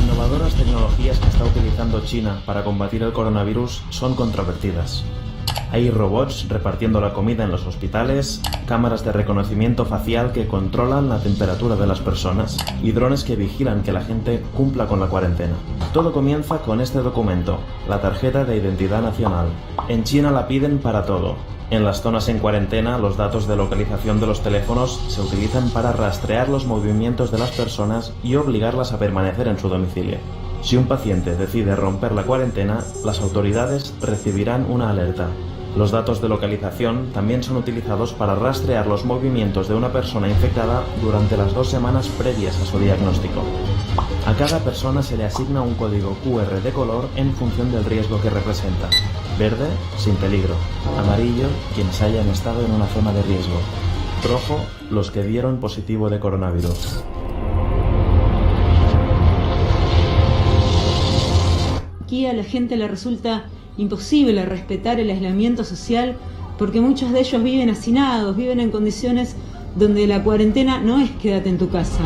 innovadoras tecnologías que está utilizando China para combatir el coronavirus son controvertidas. Hay robots repartiendo la comida en los hospitales, cámaras de reconocimiento facial que controlan la temperatura de las personas y drones que vigilan que la gente cumpla con la cuarentena. Todo comienza con este documento, la tarjeta de identidad nacional. En China la piden para todo. En las zonas en cuarentena, los datos de localización de los teléfonos se utilizan para rastrear los movimientos de las personas y obligarlas a permanecer en su domicilio. Si un paciente decide romper la cuarentena, las autoridades recibirán una alerta. Los datos de localización también son utilizados para rastrear los movimientos de una persona infectada durante las 2 semanas previas a su diagnóstico. A cada persona se le asigna un código QR de color en función del riesgo que representa. Verde, sin peligro. Amarillo, quienes hayan estado en una zona de riesgo. Rojo, los que dieron positivo de coronavirus. Aquí a la gente le resulta imposible respetar el aislamiento social porque muchos de ellos viven hacinados, viven en condiciones donde la cuarentena no es quédate en tu casa.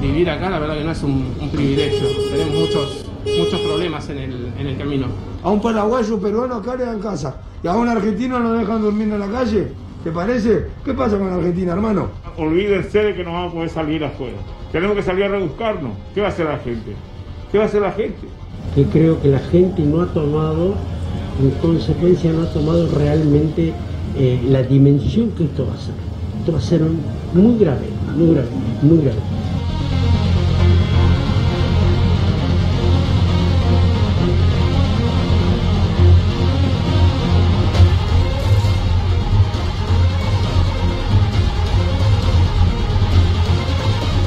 Vivir acá la verdad que no es un privilegio, tenemos muchos problemas en el camino. A un paraguayo peruano acá le dan casa y a un argentino lo dejan durmiendo en la calle. ¿Te parece? ¿Qué pasa con Argentina, hermano? Olvídense de que no vamos a poder salir afuera. Tenemos que salir a rebuscarnos. ¿Qué va a hacer la gente? ¿Qué va a hacer la gente? Que creo que la gente no ha tomado, en consecuencia no ha tomado realmente la dimensión que esto va a ser. Esto va a ser muy grave, muy grave, muy grave.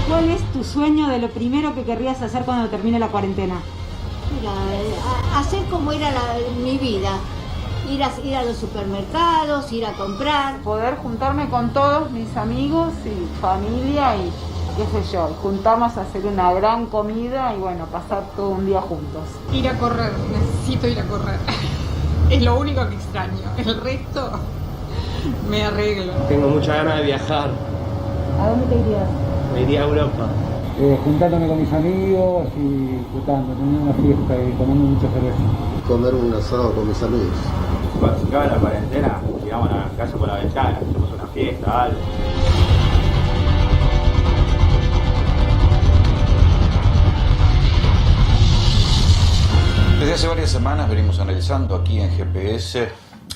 ¿Cuál es tu sueño de lo primero que querrías hacer cuando termine la cuarentena? Mira, hacer como era mi vida, ir a los supermercados, ir a comprar. Poder juntarme con todos mis amigos y familia y qué sé yo, juntarnos a hacer una gran comida y bueno, pasar todo un día juntos. Ir a correr, necesito ir a correr. Es lo único que extraño, el resto me arreglo. Tengo muchas ganas de viajar. ¿A dónde te irías? Me iría a Europa. Juntándome con mis amigos y disfrutando, teniendo una fiesta y tomando mucha cerveza. Comer un asado con mis amigos. Cuando se acaba la cuarentena, llegamos a la casa por la ventana, hacemos una fiesta, algo. Desde hace varias semanas venimos analizando aquí en GPS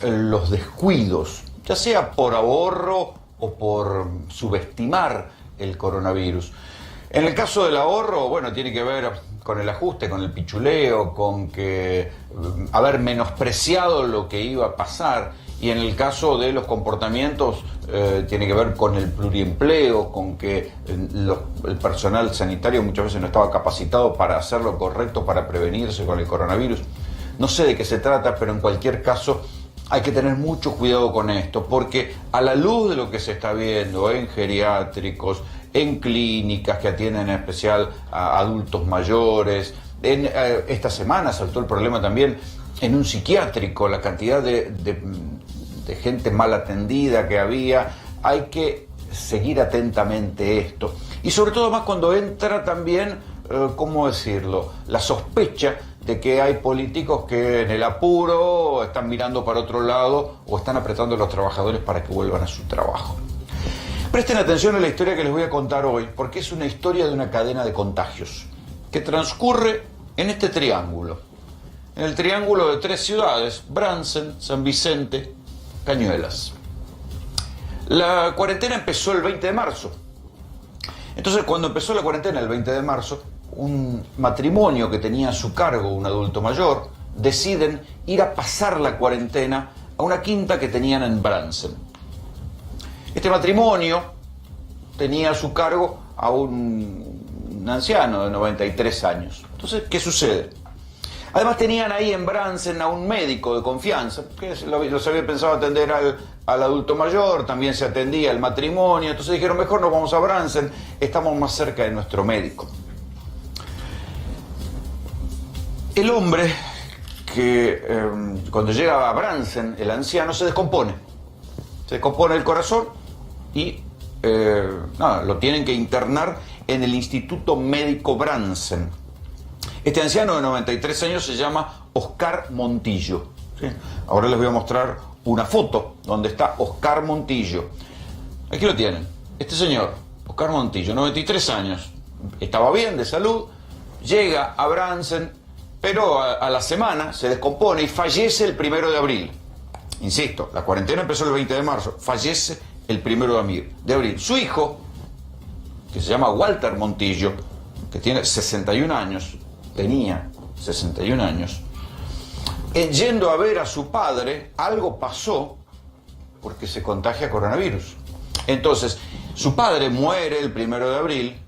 los descuidos, ya sea por ahorro o por subestimar el coronavirus. En el caso del ahorro, bueno, tiene que ver con el ajuste, con el pichuleo, con que haber menospreciado lo que iba a pasar. Y en el caso de los comportamientos, tiene que ver con el pluriempleo, con que el personal sanitario muchas veces no estaba capacitado para hacer lo correcto para prevenirse con el coronavirus. No sé de qué se trata, pero en cualquier caso hay que tener mucho cuidado con esto, porque a la luz de lo que se está viendo en geriátricos, en clínicas que atienden en especial a adultos mayores, esta semana saltó el problema también en un psiquiátrico, la cantidad de gente mal atendida que había. Hay que seguir atentamente esto. Y sobre todo más cuando entra también, ¿cómo decirlo?, la sospecha de que hay políticos que en el apuro están mirando para otro lado o están apretando a los trabajadores para que vuelvan a su trabajo. Presten atención a la historia que les voy a contar hoy, porque es una historia de una cadena de contagios que transcurre en este triángulo. En el triángulo de 3 ciudades, Bransen, San Vicente, Cañuelas. La cuarentena empezó el 20 de marzo. Entonces, cuando empezó la cuarentena el 20 de marzo, un matrimonio que tenía a su cargo un adulto mayor, deciden ir a pasar la cuarentena a una quinta que tenían en Bransen. Este matrimonio tenía a su cargo a un anciano de 93 años. Entonces, ¿qué sucede? Además tenían ahí en Bransen a un médico de confianza, que los había pensado atender al adulto mayor, también se atendía al matrimonio. Entonces dijeron, mejor nos vamos a Bransen, estamos más cerca de nuestro médico. El hombre que cuando llega a Bransen, el anciano, se descompone el corazón y lo tienen que internar en el Instituto Médico Bransen. Este anciano de 93 años se llama Oscar Montillo, ¿sí? Ahora les voy a mostrar una foto donde está Oscar Montillo. Aquí lo tienen. Este señor, Oscar Montillo, 93 años, estaba bien de salud, llega a Bransen, pero a la semana se descompone y fallece el 1 de abril. Insisto, la cuarentena empezó el 20 de marzo, fallece el 1 de abril. Su hijo, que se llama Walter Montillo, que tiene 61 años, tenía 61 años, yendo a ver a su padre, algo pasó porque se contagia coronavirus. Entonces, su padre muere el 1 de abril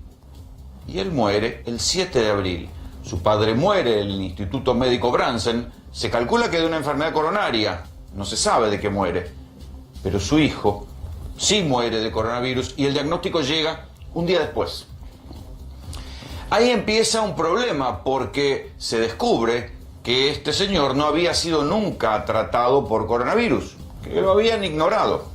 y él muere el 7 de abril. Su padre muere en el Instituto Médico Bransen, se calcula que de una enfermedad coronaria, no se sabe de qué muere, pero su hijo sí muere de coronavirus y el diagnóstico llega un día después. Ahí empieza un problema porque se descubre que este señor no había sido nunca tratado por coronavirus, que lo habían ignorado.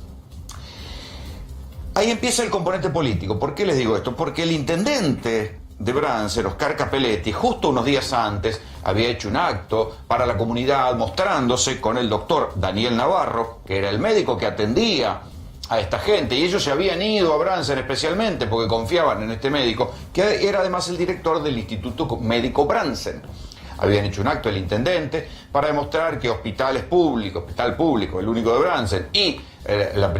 Ahí empieza el componente político. ¿Por qué les digo esto? Porque el intendente de Bransen, Oscar Capelletti, justo unos días antes había hecho un acto para la comunidad mostrándose con el doctor Daniel Navarro, que era el médico que atendía a esta gente, y ellos se habían ido a Bransen especialmente porque confiaban en este médico, que era además el director del Instituto Médico Bransen. Habían hecho un acto el intendente para demostrar que hospital público, el único de Bransen, y la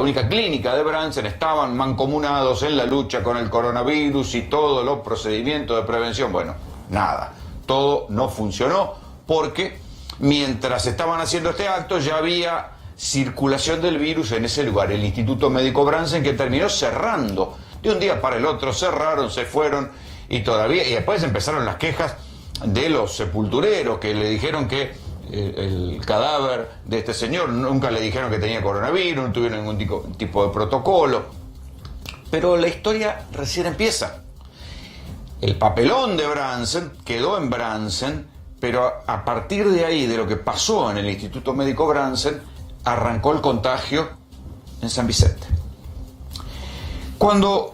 única clínica de Bransen estaban mancomunados en la lucha con el coronavirus y todos los procedimientos de prevención. Bueno, nada, todo no funcionó porque mientras estaban haciendo este acto ya había circulación del virus en ese lugar, el Instituto Médico Bransen, que terminó cerrando. De un día para el otro cerraron, se fueron y después empezaron las quejas de los sepultureros que le dijeron que el cadáver de este señor, nunca le dijeron que tenía coronavirus, no tuvieron ningún tipo de protocolo. Pero la historia recién empieza. El papelón de Bransen quedó en Bransen, pero a partir de ahí, de lo que pasó en el Instituto Médico Bransen, arrancó el contagio en San Vicente. Cuando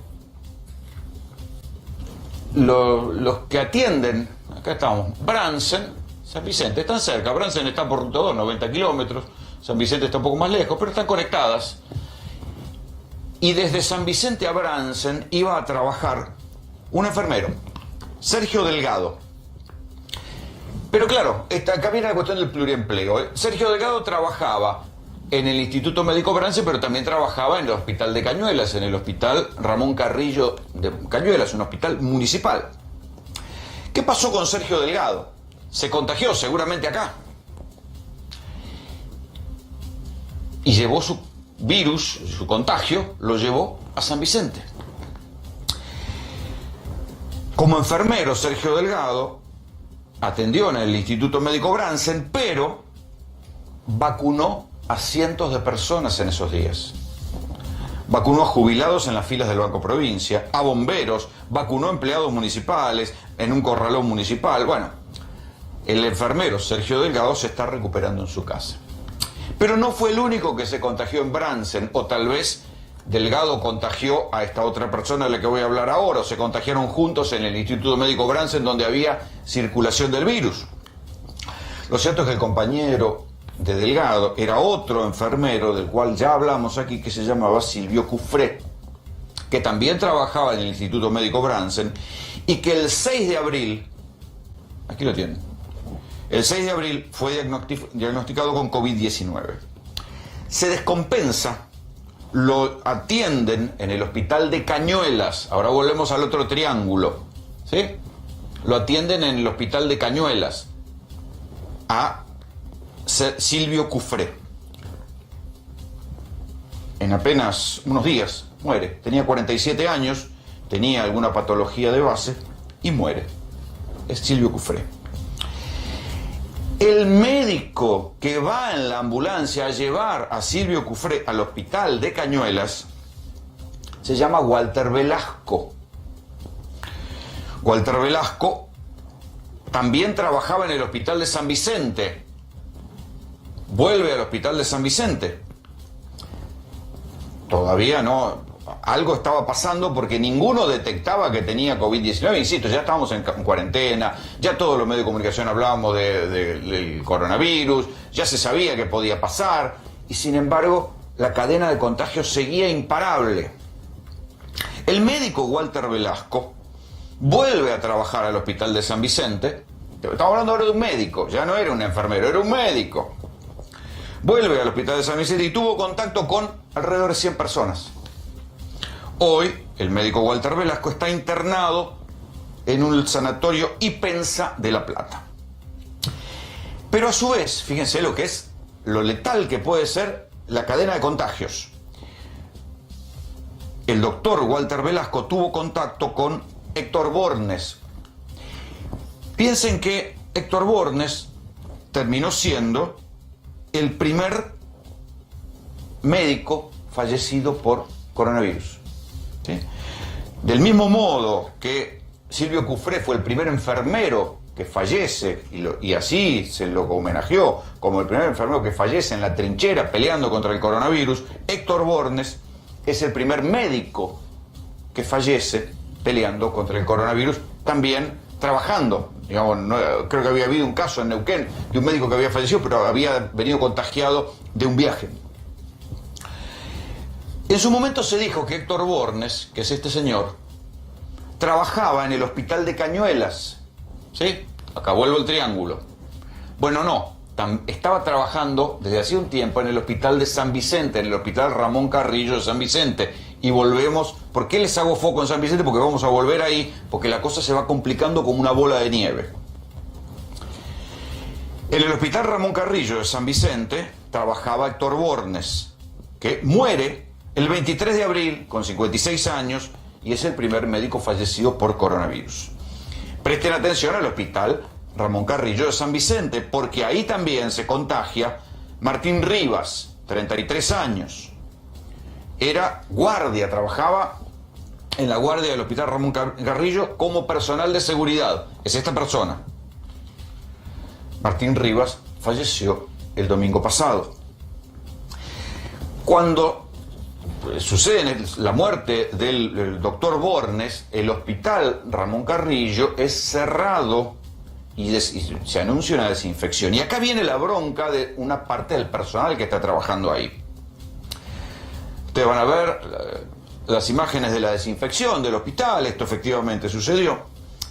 los que atienden, acá estamos, Bransen, San Vicente, están cerca. Bransen está por ruta 2, 90 kilómetros. San Vicente está un poco más lejos, pero están conectadas. Y desde San Vicente a Bransen iba a trabajar un enfermero, Sergio Delgado. Pero claro, acá viene la cuestión del pluriempleo. Sergio Delgado trabajaba en el Instituto Médico Bransen, pero también trabajaba en el Hospital de Cañuelas, en el Hospital Ramón Carrillo de Cañuelas, un hospital municipal. ¿Qué pasó con Sergio Delgado? Se contagió seguramente acá. Y llevó su virus, su contagio, lo llevó a San Vicente. Como enfermero, Sergio Delgado atendió en el Instituto Médico Bransen, pero vacunó a cientos de personas en esos días. Vacunó a jubilados en las filas del Banco Provincia, a bomberos, vacunó a empleados municipales en un corralón municipal. Bueno, el enfermero Sergio Delgado se está recuperando en su casa. Pero no fue el único que se contagió en Bransen, o tal vez Delgado contagió a esta otra persona de la que voy a hablar ahora, o se contagiaron juntos en el Instituto Médico Bransen, donde había circulación del virus. Lo cierto es que el compañero de Delgado era otro enfermero del cual ya hablamos aquí, que se llamaba Silvio Cufré, que también trabajaba en el Instituto Médico Bransen, y que el 6 de abril, aquí lo tienen, el 6 de abril fue diagnosticado con COVID-19. Se descompensa, lo atienden en el Hospital de Cañuelas. Ahora volvemos al otro triángulo, ¿sí? Lo atienden en el Hospital de Cañuelas a Silvio Cufré. En apenas unos días muere. Tenía 47 años, tenía alguna patología de base y muere. Es Silvio Cufré. El médico que va en la ambulancia a llevar a Silvio Cufré al Hospital de Cañuelas se llama Walter Velasco. Walter Velasco también trabajaba en el Hospital de San Vicente. Vuelve al Hospital de San Vicente. Todavía no algo estaba pasando porque ninguno detectaba que tenía COVID-19. Insisto, ya estábamos en cuarentena, ya todos los medios de comunicación hablábamos del coronavirus, ya se sabía que podía pasar, y sin embargo la cadena de contagios seguía imparable. El médico Walter Velasco vuelve a trabajar al hospital de San Vicente. Estamos hablando ahora de un médico, ya no era un enfermero, era un médico. Vuelve al hospital de San Vicente y tuvo contacto con alrededor de 100 personas. Hoy, el médico Walter Velasco está internado en un sanatorio Ipensa de La Plata. Pero a su vez, fíjense lo que es, lo letal que puede ser la cadena de contagios. El doctor Walter Velasco tuvo contacto con Héctor Bornes. Piensen que Héctor Bornes terminó siendo el primer médico fallecido por coronavirus. ¿Sí? Del mismo modo que Silvio Cufré fue el primer enfermero que fallece, y así se lo homenajeó como el primer enfermero que fallece en la trinchera peleando contra el coronavirus, Héctor Bornes es el primer médico que fallece peleando contra el coronavirus, también trabajando. Digamos, creo que había habido un caso en Neuquén de un médico que había fallecido, pero había venido contagiado de un viaje. En su momento se dijo que Héctor Bornes, que es este señor, trabajaba en el hospital de Cañuelas. ¿Sí? Acá vuelvo el triángulo. Bueno, no. Estaba trabajando desde hacía un tiempo en el hospital de San Vicente, en el hospital Ramón Carrillo de San Vicente. Y volvemos. ¿Por qué les hago foco en San Vicente? Porque vamos a volver ahí, porque la cosa se va complicando como una bola de nieve. En el hospital Ramón Carrillo de San Vicente trabajaba Héctor Bornes, que muere el 23 de abril con 56 años y es el primer médico fallecido por coronavirus. Presten atención al hospital Ramón Carrillo de San Vicente, porque ahí también se contagia Martín Rivas, 33 años. Era guardia, trabajaba en la guardia del hospital Ramón Carrillo como personal de seguridad. Es esta persona. Martín Rivas falleció el domingo pasado. Cuando sucede la muerte del doctor Bornes, el hospital Ramón Carrillo es cerrado y se anuncia una desinfección. Y acá viene la bronca de una parte del personal que está trabajando ahí. Ustedes van a ver las imágenes de la desinfección del hospital, esto efectivamente sucedió.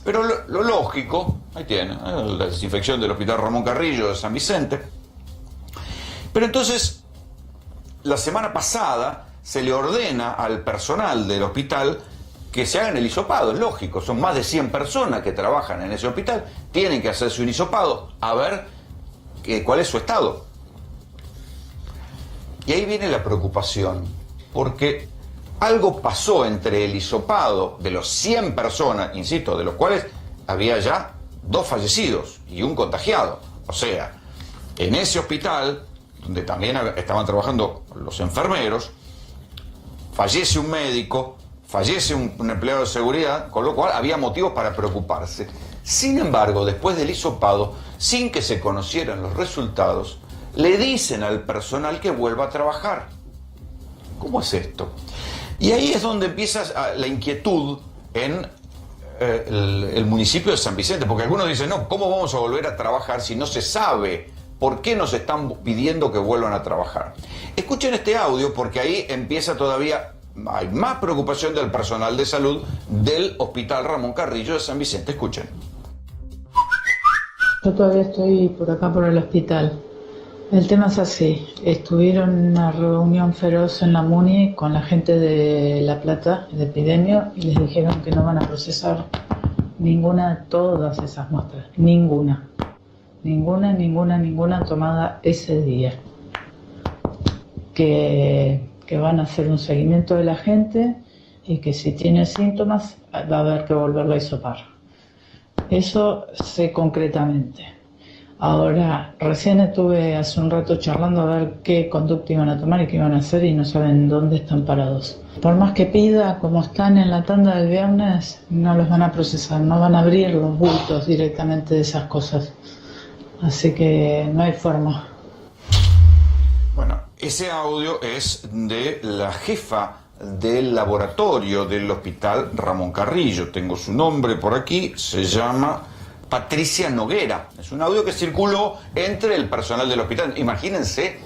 Pero lo lógico, ahí tiene, la desinfección del hospital Ramón Carrillo de San Vicente. Pero entonces, la semana pasada se le ordena al personal del hospital que se hagan el hisopado, es lógico, son más de 100 personas que trabajan en ese hospital, tienen que hacerse un hisopado, a ver cuál es su estado. Y ahí viene la preocupación, porque algo pasó entre el hisopado de los 100 personas, insisto, de los cuales había ya 2 fallecidos y un contagiado. O sea, en ese hospital, donde también estaban trabajando los enfermeros, fallece un médico, fallece un empleado de seguridad, con lo cual había motivos para preocuparse. Sin embargo, después del hisopado, sin que se conocieran los resultados, le dicen al personal que vuelva a trabajar. ¿Cómo es esto? Y ahí es donde empieza la inquietud en el municipio de San Vicente, porque algunos dicen, no, ¿cómo vamos a volver a trabajar si no se sabe por qué nos están pidiendo que vuelvan a trabajar? Escuchen este audio porque ahí empieza todavía, hay más preocupación del personal de salud del Hospital Ramón Carrillo de San Vicente. Escuchen. Yo todavía estoy por acá por el hospital. El tema es así, estuvieron en una reunión feroz en la MUNI con la gente de La Plata, de epidemia, y les dijeron que no van a procesar ninguna de todas esas muestras, ninguna tomada ese día. Que van a hacer un seguimiento de la gente y que si tiene síntomas va a haber que volverlo a hisopar. Eso sé concretamente. Ahora, recién estuve hace un rato charlando a ver qué conducta iban a tomar y qué iban a hacer y no saben dónde están parados. Por más que pida, como están en la tanda del viernes, no los van a procesar, no van a abrir los bultos directamente de esas cosas. Así que no hay forma. Bueno, ese audio es de la jefa del laboratorio del Hospital Ramón Carrillo. Tengo su nombre por aquí, se llama Patricia Noguera. Es un audio que circuló entre el personal del hospital. Imagínense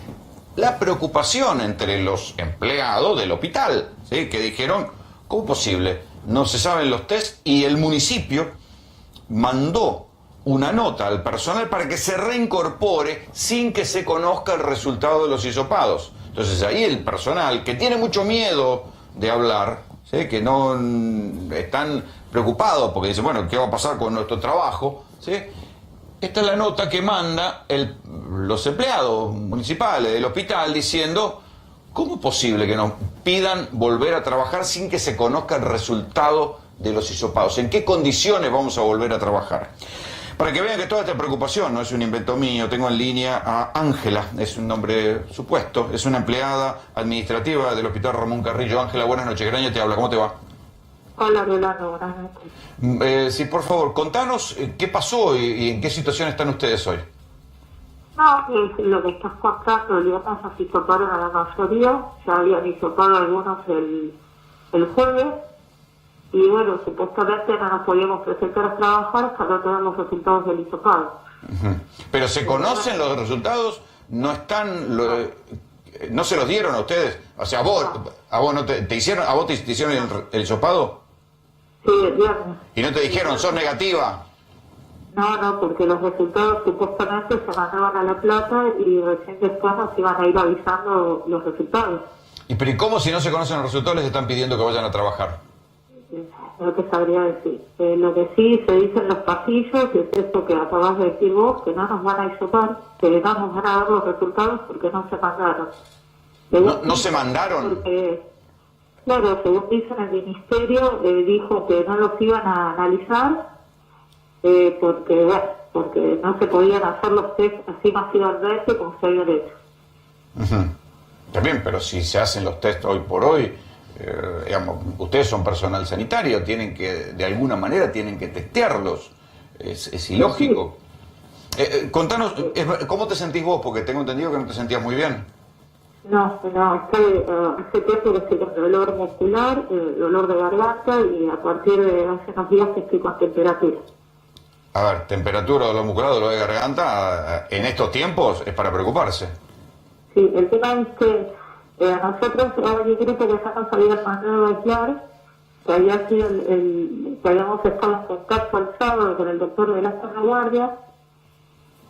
la preocupación entre los empleados del hospital, ¿sí? Que dijeron, ¿cómo posible? No se saben los test, y el municipio mandó una nota al personal para que se reincorpore sin que se conozca el resultado de los hisopados. Entonces ahí el personal, que tiene mucho miedo de hablar, ¿sí? Que no están preocupados porque dicen, bueno, ¿qué va a pasar con nuestro trabajo? ¿Sí? Esta es la nota que manda los empleados municipales del hospital diciendo, ¿cómo es posible que nos pidan volver a trabajar sin que se conozca el resultado de los hisopados? ¿En qué condiciones vamos a volver a trabajar? Para que vean que toda esta preocupación no es un invento mío, tengo en línea a Ángela, es un nombre supuesto, es una empleada administrativa del Hospital Ramón Carrillo. Ángela, buenas noches, Graña te habla, ¿cómo te va? Hola, Rolando, buenas noches. Sí, por favor, contanos qué pasó y en qué situación están ustedes hoy. No, lo que estás contando, el viernes se hisoparon a la mayoría, ya habían hisopado algunos el jueves, y bueno, supuestamente no nos podíamos presentar a trabajar hasta no tener los resultados del hisopado. Pero ¿se conocen los resultados? ¿No están, no se los dieron a ustedes? O sea, a vos no te hicieron, ¿a vos te hicieron el hisopado? Sí, el viernes. ¿Y no te dijeron, sos negativa? No, porque los resultados supuestamente se mandaban a La Plata y recién después nos iban a ir avisando los resultados. Pero ¿y cómo si no se conocen los resultados les están pidiendo que vayan a trabajar? No te sabría decir. Lo que sí se dice en los pasillos es esto que acabas de decir vos, que no nos van a hisopar, que no nos van a dar los resultados porque no se mandaron. ¿No se mandaron? Porque, claro, según dicen el ministerio, dijo que no los iban a analizar porque no se podían hacer los test así masivamente como se habían hecho. Está bien, pero si se hacen los test hoy por hoy, digamos, ustedes son personal sanitario, tienen que, de alguna manera, tienen que testearlos. Es ilógico. Contanos, ¿cómo te sentís vos? Porque tengo entendido que no te sentías muy bien. No, hace tiempo que estoy con dolor muscular, dolor de garganta, y a partir de hace unos días estoy con temperatura. A ver, temperatura, dolor muscular, dolor de garganta, en estos tiempos es para preocuparse. Sí, el tema es que nosotros, yo creo que ya nos habían mandado a aislar, que había sido que habíamos estado en contacto el sábado con el doctor Velasco de Guardia.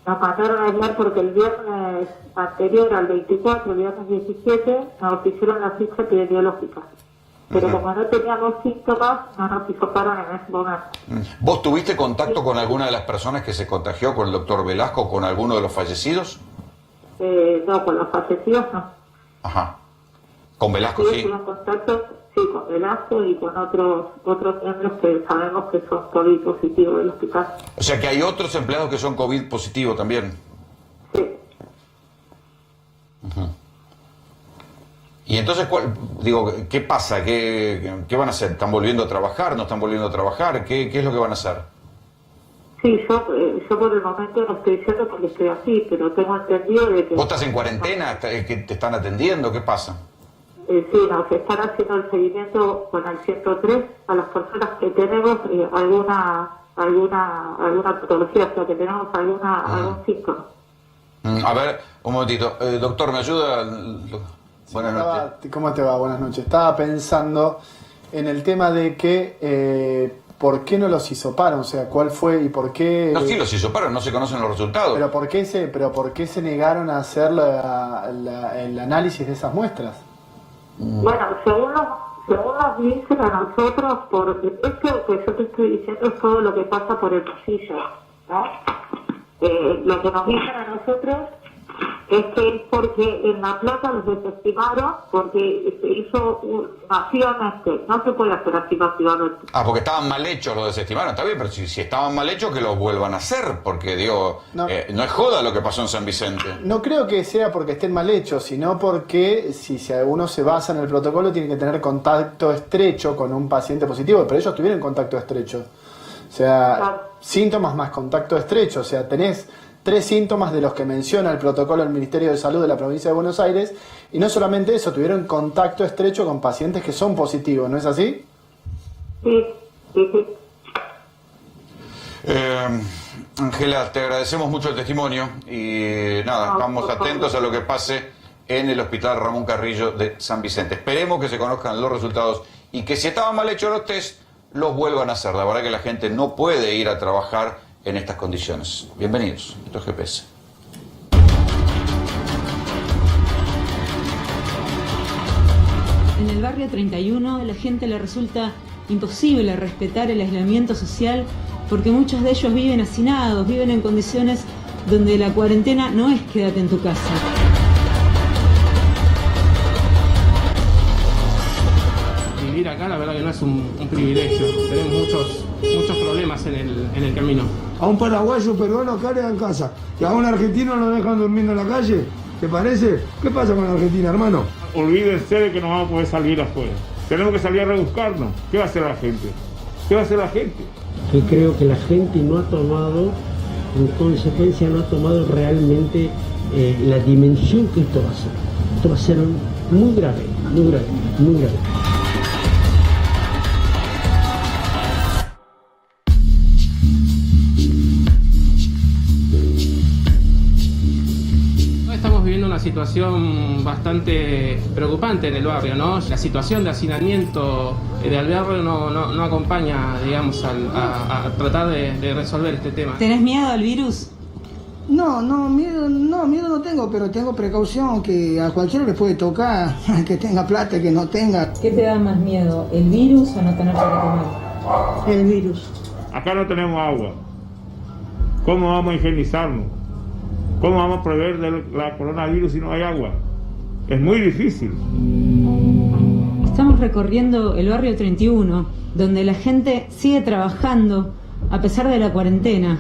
Nos mandaron a aislar porque el viernes anterior al 24, el viernes 17, nos hicieron la ficha epidemiológica. Pero como no teníamos síntomas, no nos hisoparon en ese momento. ¿Vos tuviste contacto con alguna de las personas que se contagió con el doctor Velasco, con alguno de los fallecidos? No, con los fallecidos no. Ajá. ¿Con Velasco sí? En contacto, sí, con Velasco y con otros miembros que sabemos que son COVID positivos del hospital. O sea que hay otros empleados que son COVID positivo también. Sí. Y entonces, ¿qué pasa? ¿Qué van a hacer? ¿Están volviendo a trabajar? ¿No están volviendo a trabajar? ¿Qué es lo que van a hacer? Sí, yo por el momento no estoy diciendo porque estoy así, pero tengo entendido de que... ¿Vos estás en cuarentena? ¿Que te están atendiendo? ¿Qué pasa? Sí, nos están haciendo el seguimiento con el 103 a las personas que tenemos alguna patología, o sea, que tenemos algún síntoma. A ver, un momentito. Doctor, ¿me ayuda? Buenas noches. ¿Cómo te va? Buenas noches. Estaba pensando en el tema de que ¿por qué no los hisoparon? O sea, ¿cuál fue y por qué? No, sí los hisoparon, no se conocen los resultados. ¿Pero por qué se negaron a hacer el análisis de esas muestras? Bueno, según nos dicen a nosotros, porque esto que yo te estoy diciendo es todo lo que pasa por el pasillo, ¿no? Lo que nos dicen a nosotros es que es porque en La Plata los desestimaron porque se hizo masivamente, no se puede hacer así masivamente. Porque estaban mal hechos, los desestimaron, está bien, pero si estaban mal hechos que los vuelvan a hacer, porque digo, no es joda lo que pasó en San Vicente. No creo que sea porque estén mal hechos, sino porque si uno se basa en el protocolo tiene que tener contacto estrecho con un paciente positivo, pero ellos tuvieron contacto estrecho. O sea, síntomas más contacto estrecho, o sea, tenés 3 síntomas de los que menciona el protocolo del Ministerio de Salud de la provincia de Buenos Aires, y no solamente eso, tuvieron contacto estrecho con pacientes que son positivos, ¿no es así? Ángela, te agradecemos mucho el testimonio y nada, estamos atentos a lo que pase en el Hospital Ramón Carrillo de San Vicente. Esperemos que se conozcan los resultados y que si estaban mal hechos los test, los vuelvan a hacer. La verdad que la gente no puede ir a trabajar en estas condiciones. Bienvenidos, esto es GPS. En el barrio 31 a la gente le resulta imposible respetar el aislamiento social porque muchos de ellos viven hacinados, viven en condiciones donde la cuarentena no es quédate en tu casa. Vivir acá la verdad que no es un privilegio, tenemos muchos problemas en el camino. A un paraguayo peruano queda en casa y a un argentino lo dejan durmiendo en la calle, ¿te parece? ¿Qué pasa con Argentina, hermano? Olvídense de que no vamos a poder salir afuera. Tenemos que salir a rebuscarnos. ¿Qué va a hacer la gente? ¿Qué va a hacer la gente? Yo creo que la gente no ha tomado, en consecuencia no ha tomado realmente la dimensión que esto va a ser. Esto va a ser muy grave, muy grave, muy grave. Estamos viviendo una situación bastante preocupante en el barrio, ¿no? La situación de hacinamiento del barrio no acompaña, digamos, a tratar de resolver este tema. ¿Tenés miedo al virus? No, miedo no tengo, pero tengo precaución que a cualquiera le puede tocar, que tenga plata, que no tenga. ¿Qué te da más miedo, el virus o no tener para comer? El virus. Acá no tenemos agua. ¿Cómo vamos a higienizarnos? ¿Cómo vamos a prever del coronavirus si no hay agua? Es muy difícil. Estamos recorriendo el barrio 31, donde la gente sigue trabajando a pesar de la cuarentena.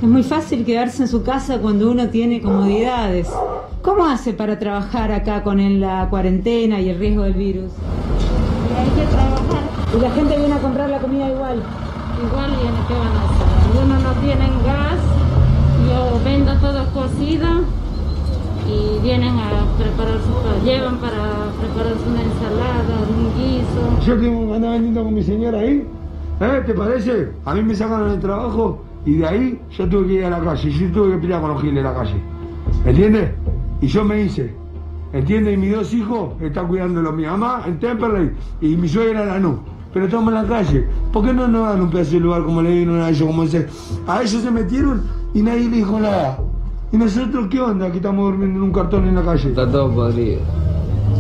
Es muy fácil quedarse en su casa cuando uno tiene comodidades. ¿Cómo hace para trabajar acá con la cuarentena y el riesgo del virus? Hay que trabajar. Y la gente viene a comprar la comida igual. Igual viene, ¿qué van a hacer? Algunos no tienen gas, yo vendo todo cocido y vienen a preparar llevan para prepararse una ensalada, un guiso. Yo tengo que andar vendiendo con mi señora ahí, ¿te parece? A mí me sacaron del trabajo y de ahí yo tuve que ir a la calle, yo tuve que pelear con los giles en la calle, ¿entiendes? Y yo me hice, ¿entiendes? Y mis 2 hijos están cuidándolo, mi mamá en Temperley y mi suegra en Lanús. Pero estamos en la calle. ¿Por qué no nos dan un pedazo de lugar como le dieron a ellos? A ellos se metieron y nadie le dijo nada. ¿Y nosotros qué onda? Que estamos durmiendo en un cartón en la calle. Está todo podrido.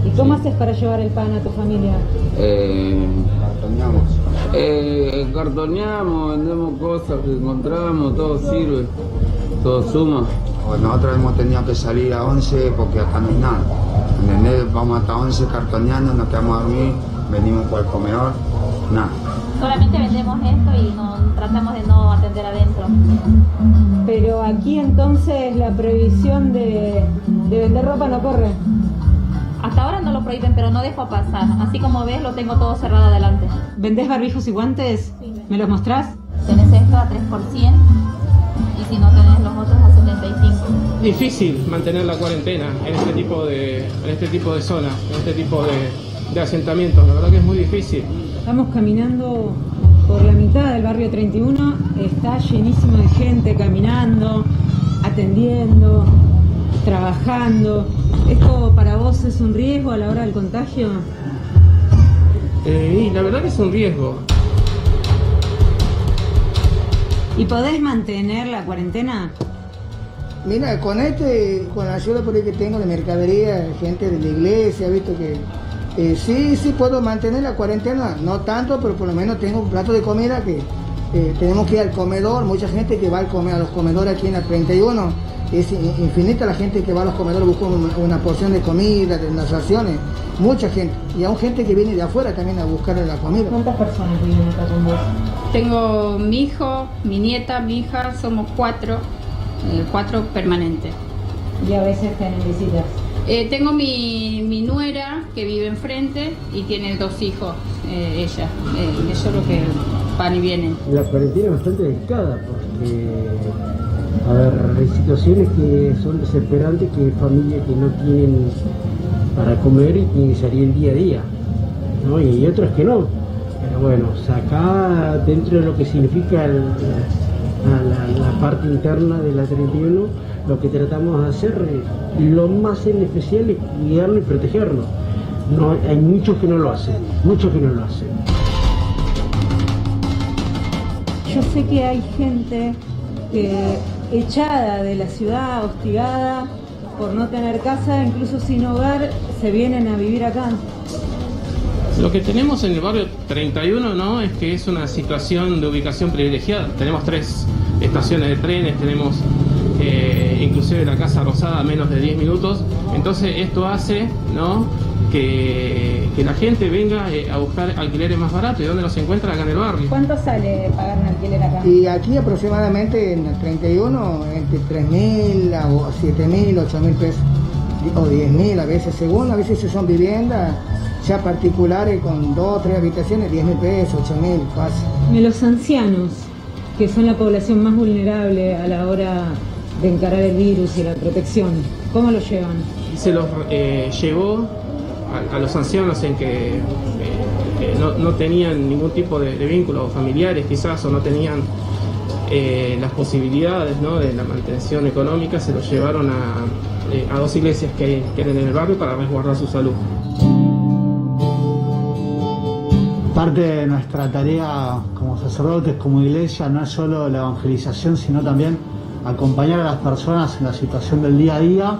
¿Y cómo haces para llevar el pan a tu familia? Cartoneamos, vendemos cosas que encontramos, todo sirve, todo suma. Nosotros hemos tenido que salir a 11 porque acá no hay nada. ¿Entendés? Vamos hasta 11 cartoneando, nos quedamos a dormir, venimos por el comedor, nada. Solamente vendemos esto y tratamos de no atender adentro. Pero aquí entonces la prohibición de vender ropa no corre. Hasta ahora no lo prohíben, pero no dejo pasar. Así como ves, lo tengo todo cerrado adelante. ¿Vendés barbijos y guantes? Sí. ¿Me los mostrás? Tenés esto a 3%. Y si no tenés los otros a 75. Difícil mantener la cuarentena en este tipo de zonas, en este tipo de asentamientos. La verdad que es muy difícil. Estamos caminando por la mitad del barrio 31. Está llenísimo de gente caminando, atendiendo, trabajando. ¿Esto para vos es un riesgo a la hora del contagio? Y la verdad que es un riesgo. ¿Y podés mantener la cuarentena? Mira, con la ayuda por ahí que tengo de mercadería, gente de la iglesia, visto que sí puedo mantener la cuarentena, no tanto, pero por lo menos tengo un plato de comida que tenemos que ir al comedor, mucha gente que va a los comedores aquí en la 31, es infinita la gente que va a los comedores buscando una porción de comida, de unas raciones, mucha gente, y aún gente que viene de afuera también a buscar la comida. ¿Cuántas personas viven acá con vos? Tengo mi hijo, mi nieta, mi hija, somos 4 permanentes. ¿Y a veces tienen visitas? Tengo mi nuera que vive enfrente y tiene 2 hijos, ella. Ellos lo que van y vienen. La cuarentena es bastante delicada porque A ver, hay situaciones que son desesperantes, que hay familias que no tienen para comer y tienen que salir el día a día, ¿no? Y hay otras que no. Pero bueno, acá dentro de lo que significa la parte interna de la 31, lo que tratamos de hacer, lo más en especial es cuidarnos y protegernos. No, hay muchos que no lo hacen, muchos que no lo hacen. Yo sé que hay gente echada de la ciudad, hostigada por no tener casa, incluso sin hogar, se vienen a vivir acá. Lo que tenemos en el barrio 31, ¿no?, es que es una situación de ubicación privilegiada. Tenemos 3 estaciones de trenes, tenemos inclusive la Casa Rosada a menos de 10 minutos. Entonces esto hace, ¿no?, que la gente venga a buscar alquileres más baratos. ¿Y dónde los encuentra? Acá en el barrio. ¿Cuánto sale pagar un alquiler acá? Y aquí aproximadamente en el 31, entre 3.000 a 7.000, 8.000 pesos, o 10.000 a veces, según, a veces son viviendas ya particulares con 2 o 3 habitaciones, 10.000 pesos, 8.000, fácil. Y los ancianos, que son la población más vulnerable a la hora de encarar el virus y la protección, ¿cómo lo llevan? Se los llevó a los ancianos en que no tenían ningún tipo de vínculos familiares quizás, o no tenían las posibilidades, ¿no?, de la mantención económica. Se los llevaron a 2 iglesias que hay en el barrio para resguardar su salud. Parte de nuestra tarea como sacerdotes, como iglesia, no es solo la evangelización, sino también acompañar a las personas en la situación del día a día,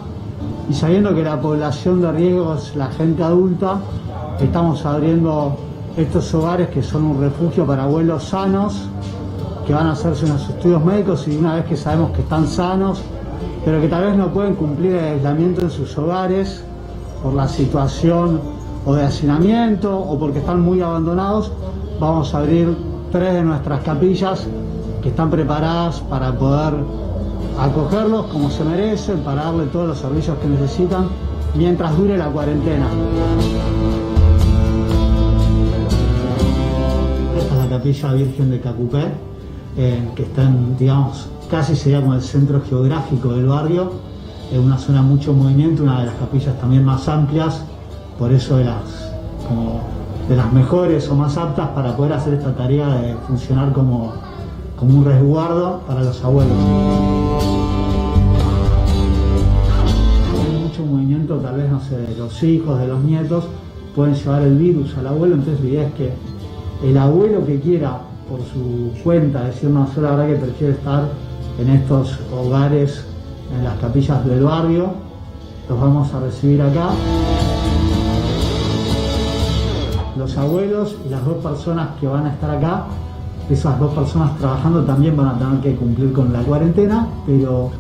y sabiendo que la población de riesgo es la gente adulta, estamos abriendo estos hogares que son un refugio para abuelos sanos que van a hacerse unos estudios médicos, y una vez que sabemos que están sanos, pero que tal vez no pueden cumplir el aislamiento en sus hogares por la situación o de hacinamiento o porque están muy abandonados, vamos a abrir 3 de nuestras capillas que están preparadas para poder acogerlos como se merecen, para darle todos los servicios que necesitan mientras dure la cuarentena. Esta es la Capilla Virgen de Cacupé, que está en, digamos, casi sería como el centro geográfico del barrio, en una zona de mucho movimiento, una de las capillas también más amplias, por eso de las mejores o más aptas para poder hacer esta tarea de funcionar como un resguardo para los abuelos. Hay mucho movimiento, tal vez, no sé, de los hijos, de los nietos, pueden llevar el virus al abuelo, entonces la idea es que el abuelo que quiera por su cuenta decir, no, yo la verdad que prefiero estar en estos hogares, en las capillas del barrio, los vamos a recibir acá. Los abuelos y las 2 personas que van a estar acá, esas 2 personas trabajando también van a tener que cumplir con la cuarentena, pero